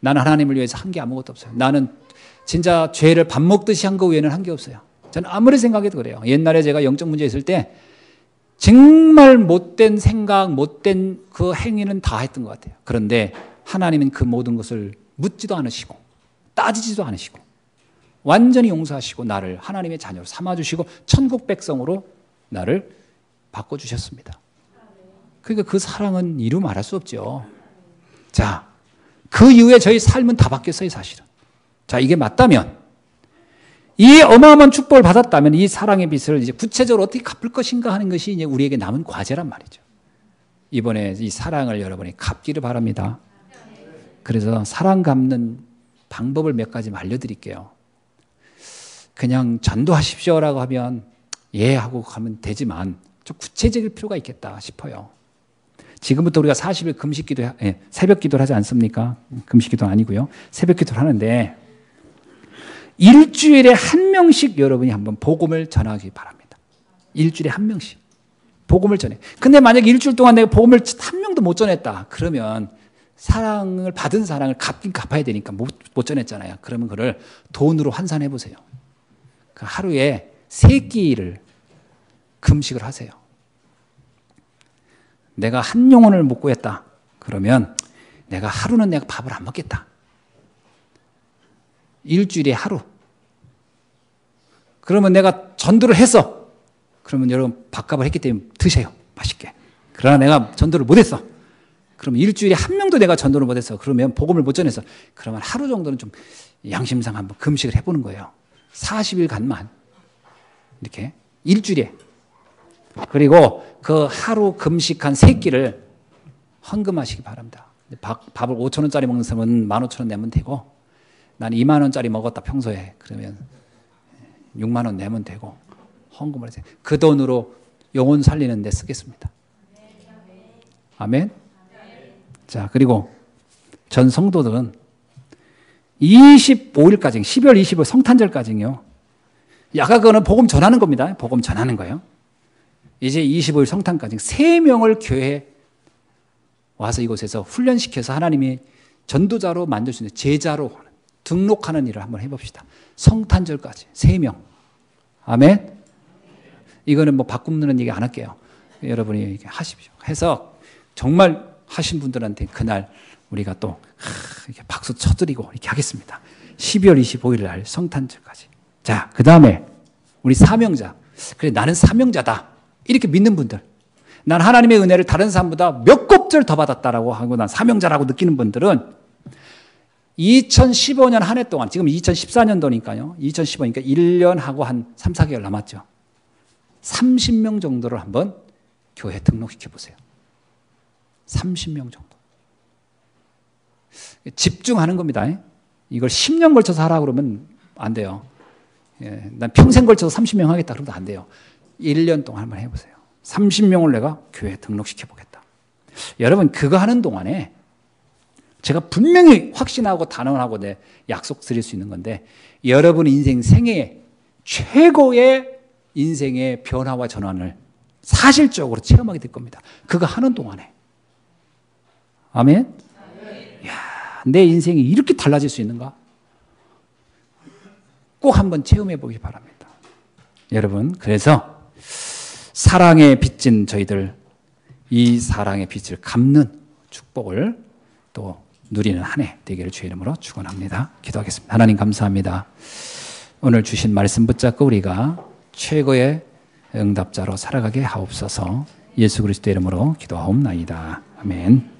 Speaker 1: 나는 하나님을 위해서 한 게 아무것도 없어요. 나는 진짜 죄를 밥 먹듯이 한 거 외에는 한 게 없어요. 저는 아무리 생각해도 그래요. 옛날에 제가 영적 문제 있을 때 정말 못된 생각, 못된 그 행위는 다 했던 것 같아요. 그런데 하나님은 그 모든 것을 묻지도 않으시고 따지지도 않으시고 완전히 용서하시고 나를 하나님의 자녀로 삼아주시고 천국 백성으로 나를 바꿔주셨습니다. 그러니까 그 사랑은 이루 말할 수 없죠. 자, 그 이후에 저희 삶은 다 바뀌었어요, 사실은. 자, 이게 맞다면, 이 어마어마한 축복을 받았다면 이 사랑의 빚을 이제 구체적으로 어떻게 갚을 것인가 하는 것이 이제 우리에게 남은 과제란 말이죠. 이번에 이 사랑을 여러분이 갚기를 바랍니다. 그래서 사랑 갚는 방법을 몇 가지 알려드릴게요. 그냥 전도하십시오라고 하면 예 하고 가면 되지만 좀 구체적일 필요가 있겠다 싶어요. 지금부터 우리가 40일 금식 기도, 새벽 기도를 하지 않습니까? 금식 기도는 아니고요. 새벽 기도를 하는데 일주일에 한 명씩 여러분이 한번 복음을 전하기 바랍니다. 일주일에 한 명씩 복음을 전해. 근데 만약에 일주일 동안 내가 복음을 한 명도 못 전했다. 그러면 사랑을 받은 사랑을 갚긴 갚아야 되니까 못 전했잖아요. 그러면 그걸 돈으로 환산해 보세요. 그 하루에 3끼를 금식을 하세요. 내가 한 영혼을 못 구했다. 그러면 내가 하루는 내가 밥을 안 먹겠다. 일주일에 하루. 그러면 내가 전도를 했어. 그러면 여러분 밥값을 했기 때문에 드세요. 맛있게. 그러나 내가 전도를 못했어. 그러면 일주일에 한 명도 내가 전도를 못했어. 그러면 복음을 못 전했어. 그러면 하루 정도는 좀 양심상 한번 금식을 해보는 거예요. 40일간만. 이렇게 일주일에. 그리고 그 하루 금식한 3끼를 헌금하시기 바랍니다. 밥을 5,000원짜리 먹는 사람은 15,000원 내면 되고 난 2만 원짜리 먹었다 평소에. 그러면 6만 원 내면 되고 헌금을 해서 그 돈으로 영혼 살리는 데 쓰겠습니다. 아멘. 자, 그리고 전 성도들은 25일까지 12월 25일 성탄절까지요. 아까 그거는 복음 전하는 겁니다. 복음 전하는 거예요. 이제 25일 성탄까지 3명을 교회에 와서 이곳에서 훈련시켜서 하나님이 전도자로 만들 수 있는 제자로 등록하는 일을 한번 해봅시다. 성탄절까지 3명. 아멘. 이거는 뭐 바꾸는 얘기 안 할게요. 여러분이 하십시오. 해서 정말 하신 분들한테 그날 우리가 또 이렇게 박수 쳐드리고 이렇게 하겠습니다. 12월 25일 날 성탄절까지. 자, 그 다음에 우리 사명자. 그래, 나는 사명자다. 이렇게 믿는 분들. 난 하나님의 은혜를 다른 사람보다 몇 곱절 더 받았다라고 하고 난 사명자라고 느끼는 분들은 2015년 한 해 동안, 지금 2014년도니까요. 2015니까 1년하고 한 3, 4개월 남았죠. 30명 정도를 한번 교회 등록시켜 보세요. 30명 정도. 집중하는 겁니다. 이걸 10년 걸쳐서 하라고 그러면 안 돼요. 난 평생 걸쳐서 30명 하겠다 그러면 안 돼요. 1년 동안 한번 해보세요. 30명을 내가 교회에 등록시켜 보겠다. 여러분 그거 하는 동안에 제가 분명히 확신하고 단언하고 내 약속 드릴 수 있는 건데 여러분 인생 생애 최고의 인생의 변화와 전환을 사실적으로 체험하게 될 겁니다. 그거 하는 동안에. 아멘? 이야, 내 인생이 이렇게 달라질 수 있는가? 꼭 한번 체험해 보기 바랍니다. 여러분, 그래서 사랑에 빚진 저희들 이 사랑의 빚을 갚는 축복을 또 누리는 한 해 되기를 주의 이름으로 축원합니다. 기도하겠습니다. 하나님 감사합니다. 오늘 주신 말씀 붙잡고 우리가 최고의 응답자로 살아가게 하옵소서. 예수 그리스도 이름으로 기도하옵나이다. 아멘.